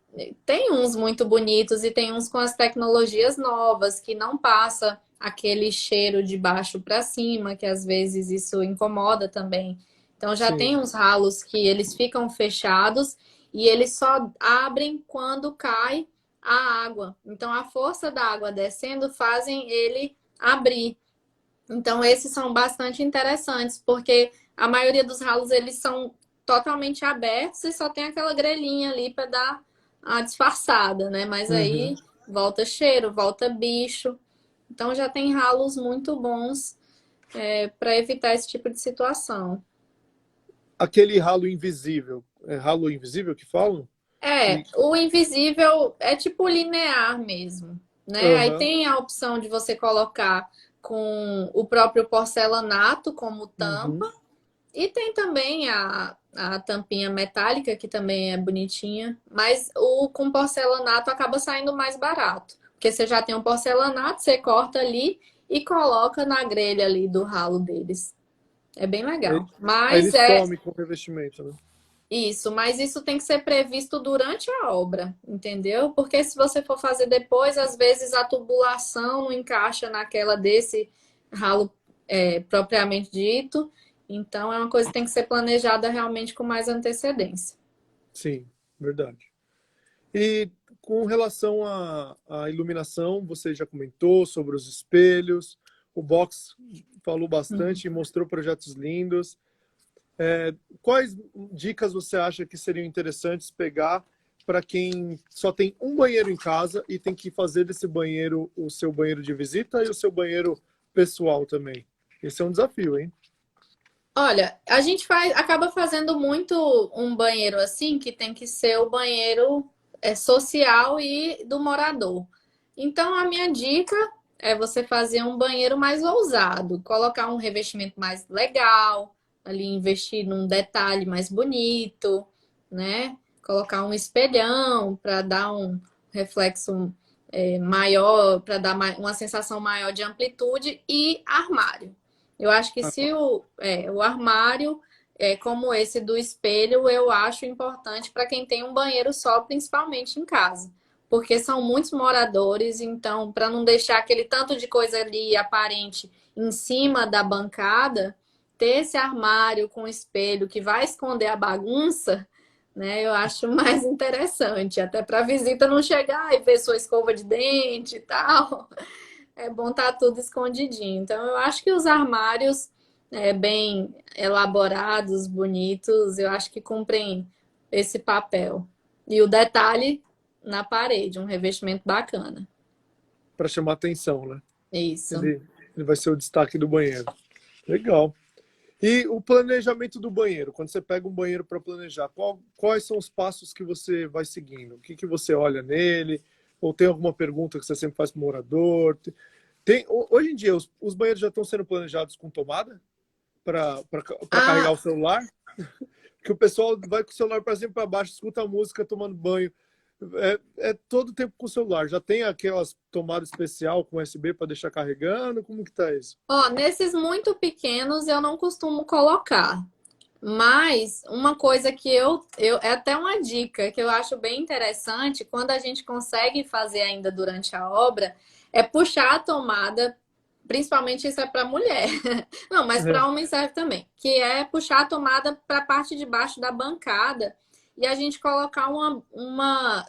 tem uns muito bonitos e tem uns com as tecnologias novas, que não passa aquele cheiro de baixo para cima, que às vezes isso incomoda também. Então já tem sim. uns ralos que eles ficam fechados e eles só abrem quando cai a água. Então a força da água descendo fazem ele abrir. Então esses são bastante interessantes, porque a maioria dos ralos eles são totalmente abertos e só tem aquela grelhinha ali para dar a disfarçada, né? Mas Uhum. aí volta cheiro, volta bicho. Então já tem ralos muito bons para evitar esse tipo de situação. Aquele ralo invisível. É ralo invisível que falam? É, Que... o invisível é tipo linear mesmo, né? Aí Aham. tem a opção de você colocar com o próprio porcelanato como Uhum. tampa e tem também a tampinha metálica que também é bonitinha, mas o com porcelanato acaba saindo mais barato, porque você já tem um porcelanato, você corta ali e coloca na grelha ali do ralo deles. É bem Aí, legal. aí Mas ele é some com o revestimento, né? isso, mas isso tem que ser previsto durante a obra, entendeu? Porque se você for fazer depois, às vezes a tubulação não encaixa naquela desse ralo propriamente dito. Então é uma coisa que tem que ser planejada realmente com mais antecedência. Sim, verdade. E com relação à iluminação, você já comentou sobre os espelhos. O box falou Uhum. bastante e mostrou projetos lindos. Quais dicas você acha que seriam interessantes pegar para quem só tem um banheiro em casa e tem que fazer desse banheiro o seu banheiro de visita e o seu banheiro pessoal também? Esse é um desafio, hein? Olha, a gente acaba fazendo muito um banheiro assim, que tem que ser o banheiro social e do morador. Então, a minha dica é você fazer um banheiro mais ousado, colocar um revestimento mais legal, ali investir num detalhe mais bonito, né? Colocar um espelhão para dar um reflexo maior, para dar uma sensação maior de amplitude e armário. Eu acho que Ah, se o armário como esse do espelho, eu acho importante para quem tem um banheiro só, principalmente em casa. Porque são muitos moradores, então, para não deixar aquele tanto de coisa ali aparente em cima da bancada, ter esse armário com espelho que vai esconder a bagunça, né? Eu acho mais interessante, até para a visita não chegar e ver sua escova de dente e tal. É bom estar tudo escondidinho. Então, eu acho que os armários bem elaborados, bonitos, eu acho que cumprem esse papel. E o detalhe na parede, um revestimento bacana. Para chamar atenção, né? Isso. Ele vai ser o destaque do banheiro. Legal. E o planejamento do banheiro, quando você pega um banheiro para planejar, quais são os passos que você vai seguindo? O que, que você olha nele? Ou tem alguma pergunta que você sempre faz para o morador? Hoje em dia, os banheiros já estão sendo planejados com tomada para carregar Ah, o celular? Que o pessoal vai com o celular para cima e para baixo, escuta a música tomando banho. É todo o tempo com o celular. Já tem aquelas tomadas especial com USB para deixar carregando? Como que tá isso? ó, nesses muito pequenos eu não costumo colocar. Mas uma coisa que é até uma dica que eu acho bem interessante, quando a gente consegue fazer ainda durante a obra, é puxar a tomada, principalmente isso é para mulher. Não, mas É. para homem serve também, que é puxar a tomada para a parte de baixo da bancada e a gente colocar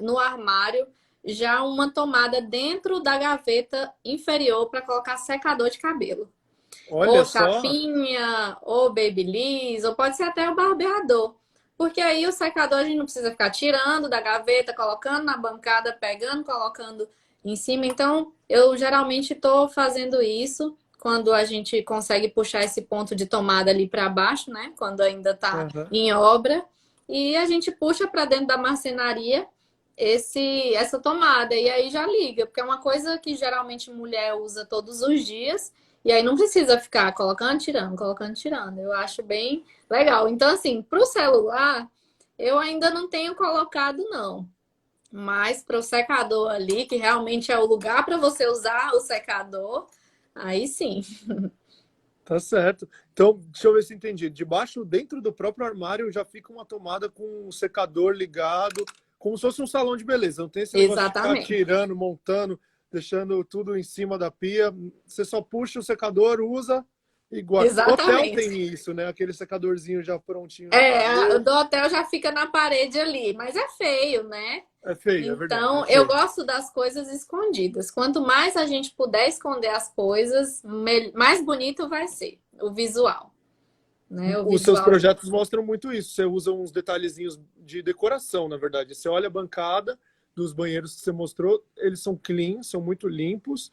no armário já uma tomada dentro da gaveta inferior para colocar secador de cabelo. Ou Olha só, chapinha, ou babyliss, ou pode ser até o barbeador. Porque aí o secador a gente não precisa ficar tirando da gaveta, colocando na bancada, pegando, colocando em cima. Então, eu geralmente estou fazendo isso quando a gente consegue puxar esse ponto de tomada ali para baixo, né? Quando ainda está aham. em obra. E a gente puxa para dentro da marcenaria essa tomada. E aí já liga, porque é uma coisa que geralmente mulher usa todos os dias. E aí não precisa ficar colocando, tirando, colocando, tirando. Eu acho bem legal. Então, assim, para o celular, eu ainda não tenho colocado, não. Mas para o secador ali, que realmente é o lugar para você usar o secador, aí sim. Tá certo. Então, deixa eu ver se eu entendi. Debaixo, dentro do próprio armário, já fica uma tomada com um secador ligado, como se fosse um salão de beleza. Não tem esse negócio de ficar Exatamente. tirando, montando, deixando tudo em cima da pia. Você só puxa o secador, usa e guarda. Hotel Exatamente. tem isso, né? Aquele secadorzinho já prontinho na O parede. do hotel já fica na parede ali, mas é feio, né? É feio, é verdade, é Então, eu feio. gosto das coisas escondidas. Quanto mais a gente puder esconder as coisas, mais bonito vai ser o visual, né? O Os seus visual. projetos mostram muito isso. Você usa uns detalhezinhos de decoração, na verdade. Você olha a bancada dos banheiros que você mostrou, eles são clean, são muito limpos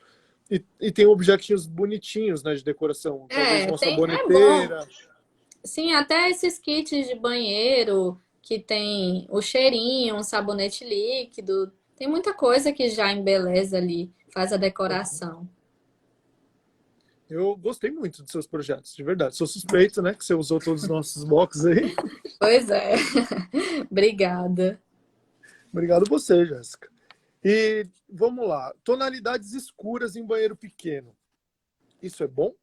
e tem objetinhos bonitinhos, né, de decoração. Talvez uma É bom. saboneteira. Sim, até esses kits de banheiro que tem o cheirinho, um sabonete líquido, tem muita coisa que já embeleza ali, faz a decoração. Eu gostei muito dos seus projetos, de verdade. Sou suspeito, né, que você usou todos os nossos boxes aí. Pois é. Obrigada. Obrigado você, Jéssica. E vamos lá. Tonalidades escuras em banheiro pequeno. Isso é bom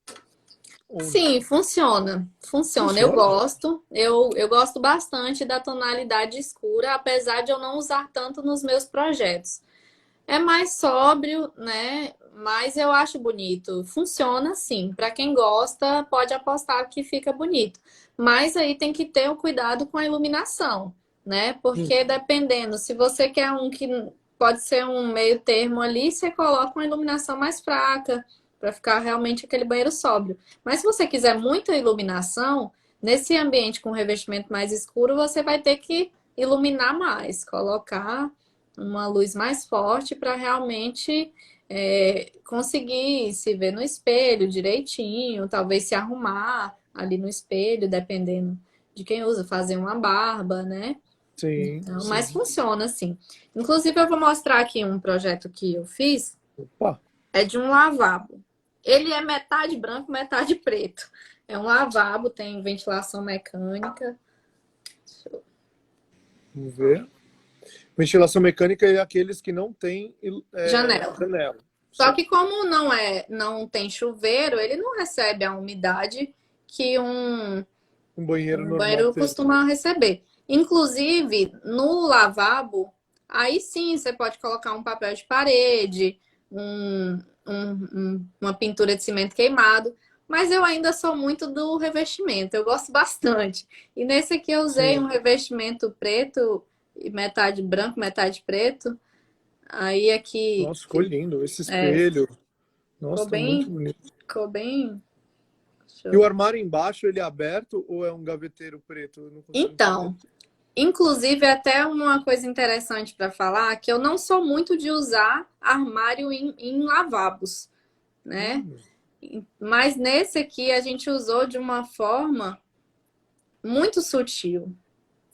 ou não? Sim, funciona. Funciona. Eu Funciona? gosto. Eu gosto bastante da tonalidade escura, apesar de eu não usar tanto nos meus projetos. É mais sóbrio, né? Mas eu acho bonito. Funciona sim. Para quem gosta, pode apostar que fica bonito. Mas aí tem que ter o cuidado com a iluminação, né? Hum. Porque dependendo, se você quer um que pode ser um meio termo ali, você coloca uma iluminação mais fraca para ficar realmente aquele banheiro sóbrio. Mas se você quiser muita iluminação, nesse ambiente com revestimento mais escuro, você vai ter que iluminar mais, colocar uma luz mais forte para realmente conseguir se ver no espelho direitinho, talvez se arrumar ali no espelho, dependendo de quem usa, fazer uma barba, né? Sim, Então, mas sim. funciona assim. Inclusive, eu vou mostrar aqui um projeto que eu fiz, Opa, é de um lavabo. Ele é metade branco, metade preto. É um lavabo, tem ventilação mecânica. vamos ver. Ventilação mecânica é aqueles que não têm Janela. janela. Só Certo. que como não tem chuveiro, ele não recebe a umidade que Um banheiro um normal banheiro tem. costuma receber. Inclusive, no lavabo, aí sim você pode colocar um papel de parede, uma pintura de cimento queimado, mas eu ainda sou muito do revestimento, eu gosto bastante. E nesse aqui eu usei um Sim. revestimento preto, e metade branco, metade preto. Aí Nossa, ficou lindo. Esse é, espelho. ficou Nossa, tá muito bem, bonito. ficou bem. E o armário embaixo, ele é aberto ou é um gaveteiro preto? Eu não consigo Então, entender. inclusive, até uma coisa interessante para falar, que eu não sou muito de usar armário em lavabos, né? Hum, Mas nesse aqui a gente usou de uma forma muito sutil,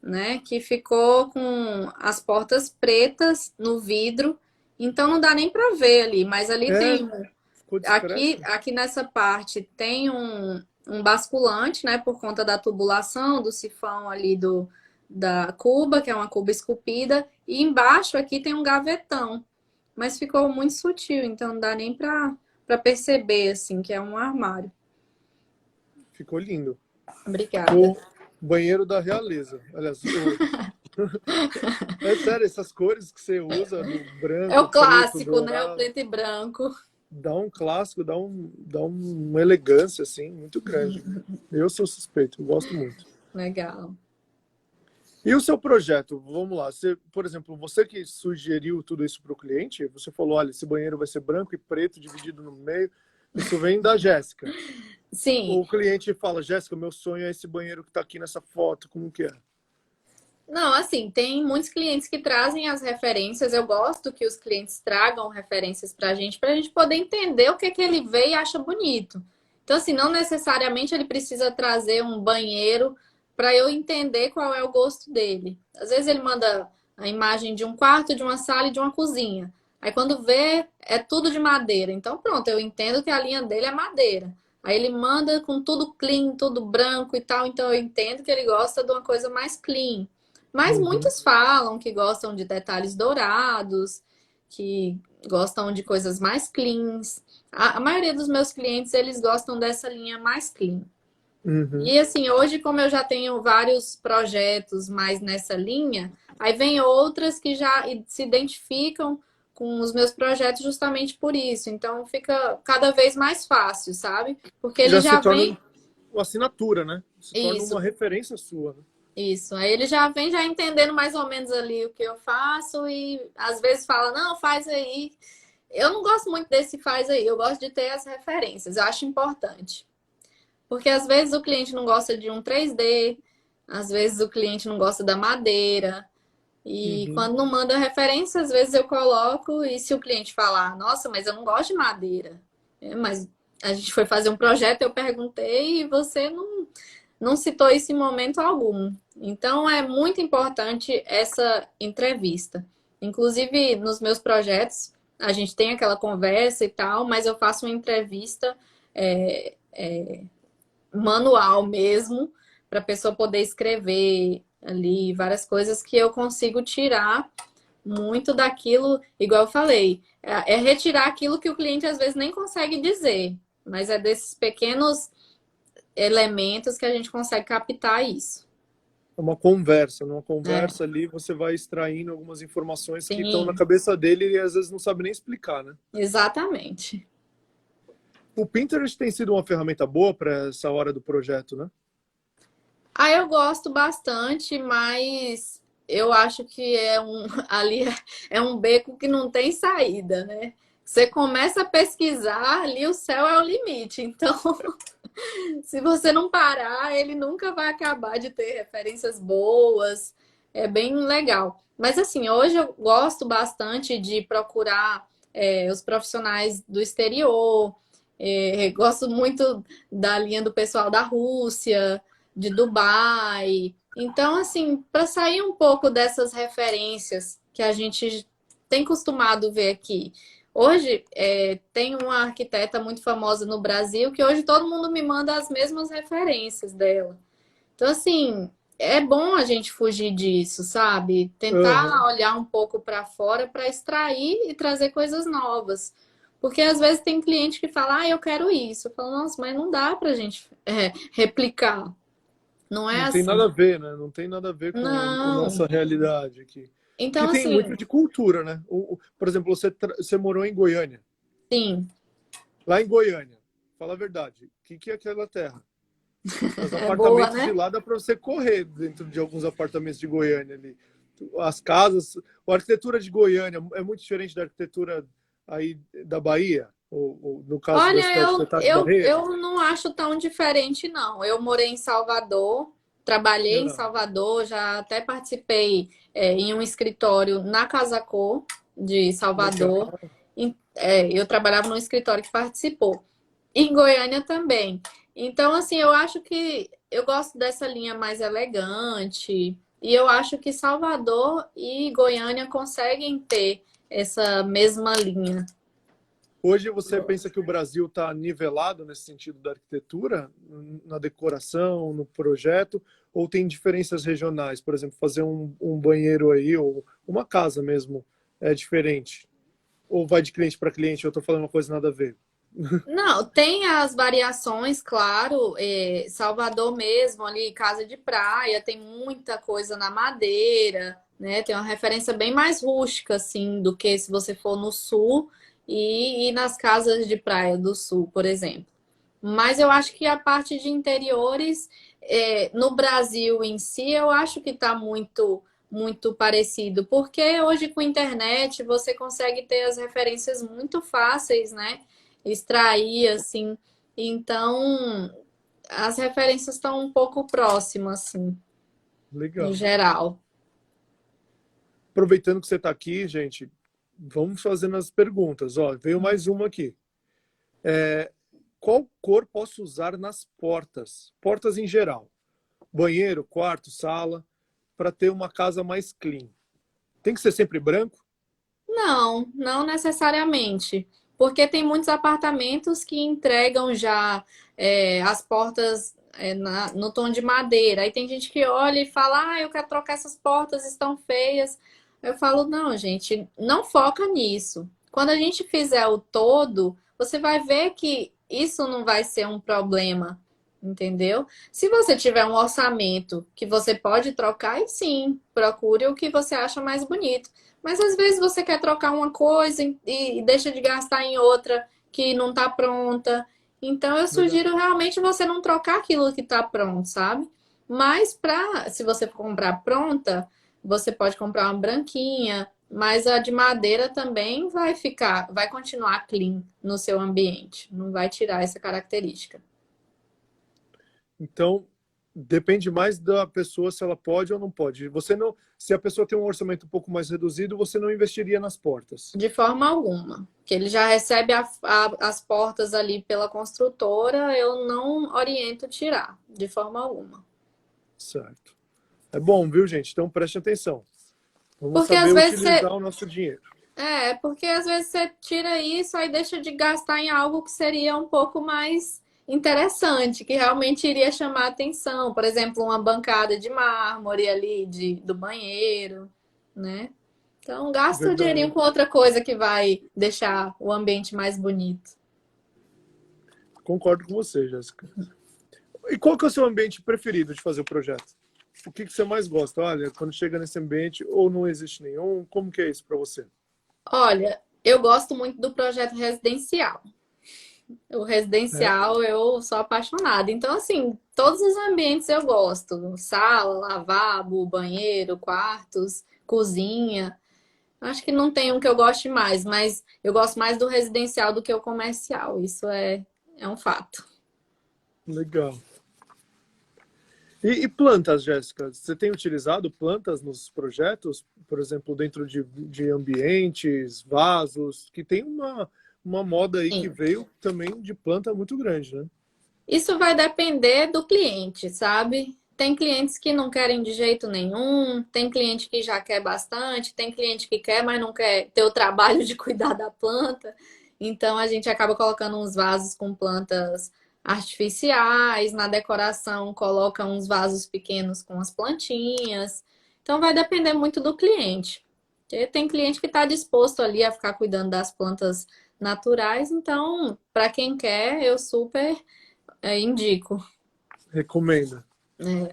né? Que ficou com as portas pretas no vidro, então não dá nem para ver ali, mas ali é, tem ficou discreto. aqui nessa parte tem um basculante, né? Por conta da tubulação do sifão ali da cuba, que é uma cuba esculpida, e embaixo aqui tem um gavetão, mas ficou muito sutil, então não dá nem para perceber assim que é um armário. Ficou lindo. Obrigada. O banheiro da realeza. Aliás, é sério, essas cores que você usa, do É branco, o preto, clássico, né? O dourado, preto e branco. dá um clássico, dá uma elegância, assim, muito grande. Eu sou suspeito, eu gosto muito. Legal. E o seu projeto? Vamos lá. Você, por exemplo, você que sugeriu tudo isso para o cliente, você falou, olha, esse banheiro vai ser branco e preto, dividido no meio. Isso vem da Jéssica. Sim. O cliente fala, Jéssica, meu sonho é esse banheiro que está aqui nessa foto, como que é? Não, assim, tem muitos clientes que trazem as referências. Eu gosto que os clientes tragam referências para a gente poder entender o que é que ele vê e acha bonito. Então, assim, não necessariamente ele precisa trazer um banheiro para eu entender qual é o gosto dele. Às vezes ele manda a imagem de um quarto, de uma sala e de uma cozinha. Aí quando vê, é tudo de madeira. Então, pronto, eu entendo que a linha dele é madeira. Aí ele manda com tudo clean, tudo branco e tal. Então eu entendo que ele gosta de uma coisa mais clean. Mas Uhum, muitos falam que gostam de detalhes dourados, que gostam de coisas mais cleans. A maioria dos meus clientes, eles gostam dessa linha mais clean. uhum. E assim, hoje, como eu já tenho vários projetos mais nessa linha, aí vem outras que já se identificam com os meus projetos justamente por isso. Então fica cada vez mais fácil, sabe? Porque ele Já se já torna vem uma assinatura, né? Se torna uma isso. referência sua, né? Isso, aí ele já vem já entendendo mais ou menos ali o que eu faço e às vezes fala, não, faz aí. Eu não gosto muito desse faz aí, eu gosto de ter as referências, eu acho importante. Porque às vezes o cliente não gosta de um 3D, às vezes o cliente não gosta da madeira, e Uhum. quando não manda referência, às vezes eu coloco, e se o cliente falar, nossa, mas eu não gosto de madeira, mas a gente foi fazer um projeto, eu perguntei e você não citou isso em momento algum. Então, é muito importante essa entrevista. Inclusive, nos meus projetos, a gente tem aquela conversa e tal, mas eu faço uma entrevista manual mesmo, para a pessoa poder escrever ali várias coisas que eu consigo tirar muito daquilo, igual eu falei, é retirar aquilo que o cliente às vezes nem consegue dizer, mas é desses pequenos elementos que a gente consegue captar isso. É uma conversa. Numa É, conversa ali, você vai extraindo algumas informações que estão na sim, cabeça dele e às vezes não sabe nem explicar, né? exatamente. O Pinterest tem sido uma ferramenta boa para essa hora do projeto, né? Ah, eu gosto bastante, mas eu acho que ali é um beco que não tem saída, né? Você começa a pesquisar, ali o céu é o limite. Então, se você não parar, ele nunca vai acabar de ter referências boas. É bem legal. Mas assim, hoje eu gosto bastante de procurar os profissionais do exterior. Gosto muito da linha do pessoal da Rússia, de Dubai. Então, assim, para sair um pouco dessas referências que a gente tem costumado ver aqui. Hoje, tem uma arquiteta muito famosa no Brasil que hoje todo mundo me manda as mesmas referências dela. Então, assim, é bom a gente fugir disso, sabe? Aham. Tentar olhar um pouco para fora para extrair e trazer coisas novas. Porque às vezes tem cliente que fala, ah, eu quero isso. Eu falo, nossa, mas não dá pra gente replicar. Não é Não tem nada assim. a ver, né? Não tem nada a ver com Não. nossa realidade aqui. Então, Que tem assim, muito de cultura, né? Por exemplo, você morou em Goiânia. sim, Lá em Goiânia, fala a verdade, o que é aquela terra? Os é boa, apartamentos de né? lá dá para você correr dentro de alguns apartamentos de Goiânia ali. As casas, a arquitetura de Goiânia é muito diferente da arquitetura aí da Bahia. Ou no caso da Olha, cidade que você está de Barreiro? eu não acho tão diferente, não. Eu morei em Salvador, trabalhei em Ah, Salvador, já até participei, em um escritório na Casa Cor de Salvador. legal. Eu trabalhava num escritório que participou. Em Goiânia também. Então, assim, eu acho que eu gosto dessa linha mais elegante. E eu acho que Salvador e Goiânia conseguem ter essa mesma linha. Hoje você pensa que o Brasil está nivelado nesse sentido da arquitetura, na decoração, no projeto, ou tem diferenças regionais? Por exemplo, fazer um banheiro aí, ou uma casa mesmo, é diferente? Ou vai de cliente para cliente? Eu estou falando uma coisa nada a ver. Não, tem as variações, claro. Salvador mesmo, ali, casa de praia, tem muita coisa na madeira, né? Tem uma referência bem mais rústica, assim, do que se você for no sul e nas casas de praia do sul, por exemplo. Mas eu acho que a parte de interiores, no Brasil em si, eu acho que está muito parecido, porque hoje com a internet você consegue ter as referências muito fáceis, né? Extrair, assim. Então, as referências estão um pouco próximas, assim, no Legal. geral. Aproveitando que você está aqui, gente, vamos fazendo as perguntas. Ó, veio mais uma aqui. Qual cor posso usar nas portas? Portas em geral. Banheiro, quarto, sala, para ter uma casa mais clean. Tem que ser sempre branco? Não, não necessariamente. Porque tem muitos apartamentos que entregam já as portas no tom de madeira. Aí tem gente que olha e fala, eu quero trocar essas portas, estão feias. Eu falo, não, gente, não foca nisso. Quando a gente fizer o todo, você vai ver que isso não vai ser um problema, entendeu? Se você tiver um orçamento que você pode trocar, aí sim, procure o que você acha mais bonito. Mas às vezes você quer trocar uma coisa e deixa de gastar em outra que não está pronta. Então eu Legal. sugiro realmente você não trocar aquilo que está pronto, sabe? Mas se você for comprar pronta, você pode comprar uma branquinha, mas a de madeira também vai continuar clean no seu ambiente, não vai tirar essa característica. Então, depende mais da pessoa se ela pode ou não pode. Você não, se a pessoa tem um orçamento um pouco mais reduzido, você não investiria nas portas. De forma alguma. Que ele já recebe as portas ali pela construtora, eu não oriento tirar, de forma alguma. Certo. É bom, viu, gente? Então preste atenção. Vamos Porque saber às vezes utilizar você. o nosso dinheiro. Porque às vezes você tira isso aí deixa de gastar em algo que seria um pouco mais interessante, que realmente iria chamar a atenção. Por exemplo, uma bancada de mármore ali do banheiro, né? Então, gasta o dinheirinho Verdade. com outra coisa que vai deixar o ambiente mais bonito. Concordo com você, Jéssica. E qual que é o seu ambiente preferido de fazer o projeto? O que você mais gosta? Olha, quando chega nesse ambiente, ou não existe nenhum, como que é isso para você? Olha, eu gosto muito do projeto residencial. O É? residencial eu sou apaixonada. Então, assim, todos os ambientes eu gosto: sala, lavabo, banheiro, quartos, cozinha. Acho que não tem um que eu goste mais, mas eu gosto mais do residencial do que o comercial. Isso é um fato. Legal. E plantas, Jéssica? Você tem utilizado plantas nos projetos? Por exemplo, dentro de ambientes, vasos, que tem uma moda aí que Sim. veio também de planta muito grande, né? Isso vai depender do cliente, sabe? Tem clientes que não querem de jeito nenhum, tem cliente que já quer bastante, tem cliente que quer, mas não quer ter o trabalho de cuidar da planta. Então a gente acaba colocando uns vasos com plantas artificiais, na decoração coloca uns vasos pequenos com as plantinhas. Então vai depender muito do cliente. Porque tem cliente que está disposto ali a ficar cuidando das plantas naturais, então, para quem quer, eu super indico. Recomenda. É,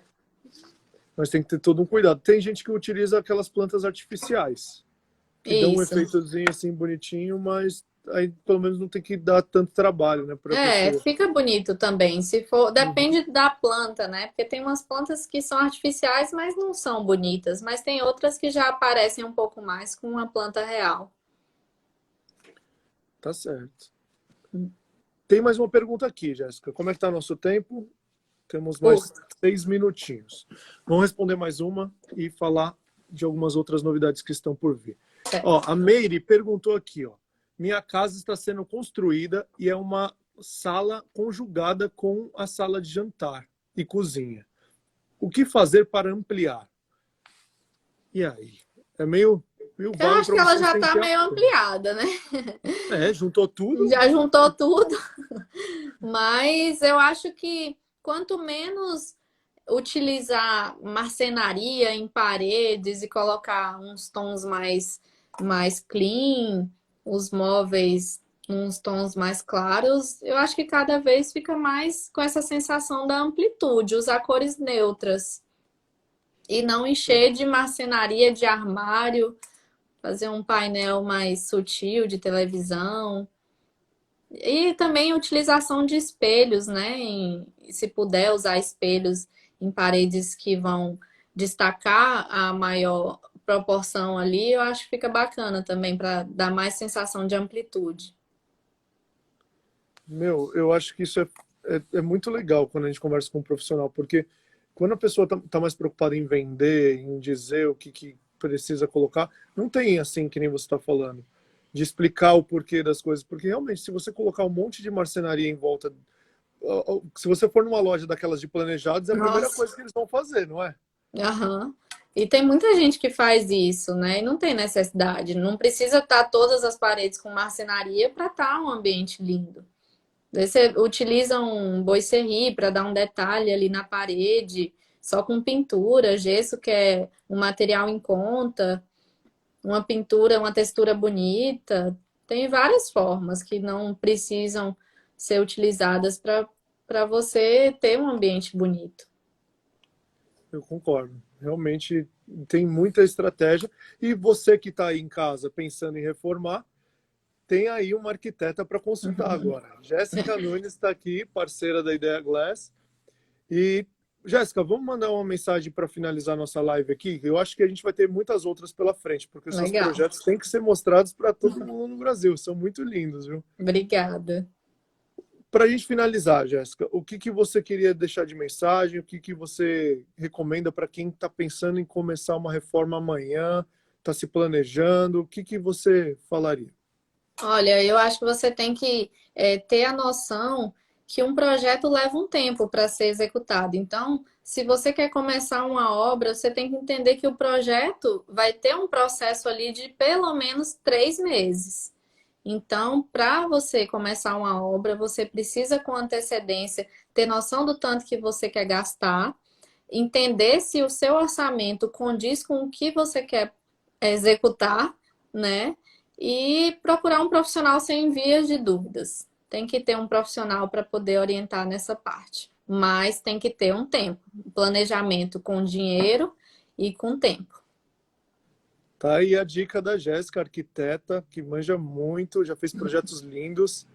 Mas tem que ter todo um cuidado. Tem gente que utiliza aquelas plantas artificiais, que dão um isso. efeitozinho assim bonitinho, mas aí pelo menos não tem que dar tanto trabalho, né, para a pessoa. Fica bonito também. Se for, Uhum. depende da planta, né? Porque tem umas plantas que são artificiais, mas não são bonitas. Mas tem outras que já aparecem um pouco mais com uma planta real. Tá certo. Tem mais uma pergunta aqui, Jéssica. Como é que está nosso tempo? Temos mais 6 minutinhos. Vamos responder mais uma e falar de algumas outras novidades que estão por vir. Ó, a Meire perguntou aqui, ó. Minha casa está sendo construída e é uma sala conjugada com a sala de jantar e cozinha. O que fazer para ampliar? E aí? É meio eu acho que ela já está meio ampliada, né? Juntou tudo. Já juntou tudo. Mas eu acho que quanto menos utilizar marcenaria em paredes e colocar uns tons mais clean, os móveis uns tons mais claros, eu acho que cada vez fica mais com essa sensação da amplitude, usar cores neutras. E não encher de marcenaria, de armário, fazer um painel mais sutil de televisão. E também utilização de espelhos, né? Se puder usar espelhos em paredes que vão destacar a maior proporção ali, eu acho que fica bacana também para dar mais sensação de amplitude. Eu acho que isso é muito legal quando a gente conversa com um profissional, porque quando a pessoa tá mais preocupada em vender, em dizer o que precisa colocar, não tem assim que nem você está falando, de explicar o porquê das coisas, porque realmente se você colocar um monte de marcenaria em volta, se você for numa loja daquelas de planejados, é a primeira coisa que eles vão fazer, não é? Aham. E tem muita gente que faz isso, né? E não tem necessidade. Não precisa estar todas as paredes com marcenaria para estar um ambiente lindo. Você utiliza um boicerie para dar um detalhe ali na parede, só com pintura, gesso, que é um material em conta, uma pintura, uma textura bonita. Tem várias formas que não precisam ser utilizadas para você ter um ambiente bonito. Eu concordo. Realmente tem muita estratégia. E você que está aí em casa pensando em reformar, tem aí uma arquiteta para consultar agora. Jéssica Nunes está aqui, parceira da Idea Glass. E, Jéssica, vamos mandar uma mensagem para finalizar nossa live aqui? Eu acho que a gente vai ter muitas outras pela frente, porque os seus projetos têm que ser mostrados para todo mundo no Brasil. São muito lindos, viu? Obrigada. Para a gente finalizar, Jéssica, o que você queria deixar de mensagem? O que você recomenda para quem está pensando em começar uma reforma amanhã, está se planejando? O que você falaria? Olha, eu acho que você tem que ter a noção que um projeto leva um tempo para ser executado. Então, se você quer começar uma obra, você tem que entender que o projeto vai ter um processo ali de pelo menos 3 meses. Então, para você começar uma obra, você precisa com antecedência ter noção do tanto que você quer gastar, entender se o seu orçamento condiz com o que você quer executar, né? E procurar um profissional sem vias de dúvidas. Tem que ter um profissional para poder orientar nessa parte. Mas tem que ter um tempo. Planejamento com dinheiro e com tempo. Tá aí a dica da Jéssica, arquiteta, que manja muito, já fez projetos lindos.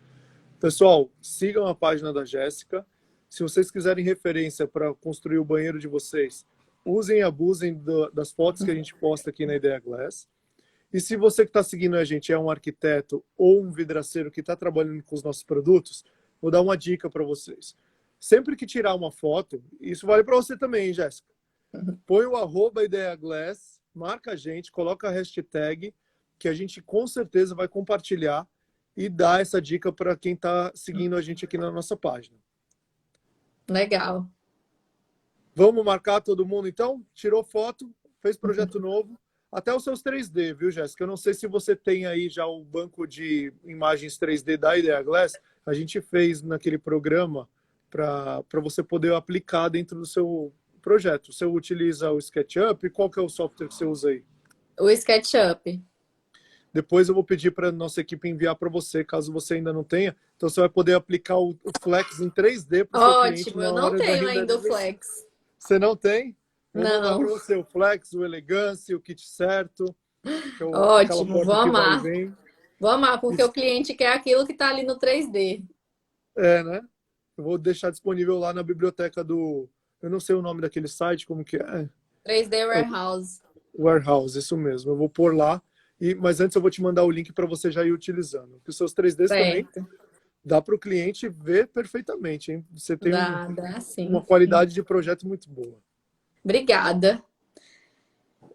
Pessoal, sigam a página da Jéssica. Se vocês quiserem referência para construir o banheiro de vocês, usem e abusem das fotos que a gente posta aqui na Idea Glass. E se você que está seguindo a gente é um arquiteto ou um vidraceiro que está trabalhando com os nossos produtos, vou dar uma dica para vocês. Sempre que tirar uma foto, isso vale para você também, hein, Jéssica? Põe o @IdeaGlass, marca a gente, coloca a hashtag, que a gente com certeza vai compartilhar e dar essa dica para quem está seguindo a gente aqui na nossa página. Legal. Vamos marcar todo mundo, então? Tirou foto, fez projeto novo. Até os seus 3D, viu, Jéssica? Eu não sei se você tem aí já o banco de imagens 3D da Idea Glass. A gente fez naquele programa para você poder aplicar dentro do seu projeto. Você utiliza o SketchUp? Qual que é o software que você usa aí? O SketchUp. Depois eu vou pedir para a nossa equipe enviar para você, caso você ainda não tenha. Então você vai poder aplicar o Flex em 3D para o seu cliente. Ótimo, eu não tenho ainda o Flex. Você não tem? Vou mandar Não. para você o Flex, o Elegância, o Kit Certo. Ótimo, vou amar. Vou Vou amar, porque o cliente quer aquilo que está ali no 3D. É, né? Eu vou deixar disponível lá na biblioteca do... Eu não sei o nome daquele site, como que é? 3D Warehouse. Warehouse, isso mesmo. Eu vou pôr lá. Mas antes eu vou te mandar o link para você já ir utilizando. Porque os seus 3Ds também dá para o cliente ver perfeitamente, hein? Você tem Dá uma sim. qualidade de projeto muito boa. Obrigada.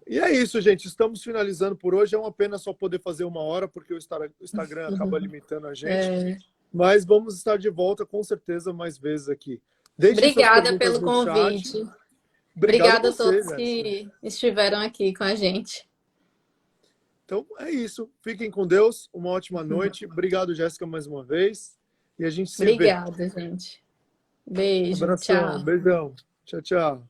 E é isso, gente. Estamos finalizando por hoje. É uma pena só poder fazer 1 hora, porque o Instagram acaba limitando a gente. É, Mas vamos estar de volta, com certeza, mais vezes aqui. Deixem suas obrigada perguntas pelo no chat. convite. Obrigado a Obrigada a você, todos Jéssica. que estiveram aqui com a gente. Então, é isso. Fiquem com Deus. Uma ótima noite. Obrigado, Jéssica, mais uma vez. E a gente se vê. Obrigada, gente. Beijo, Abração. tchau. Beijão. Tchau, tchau.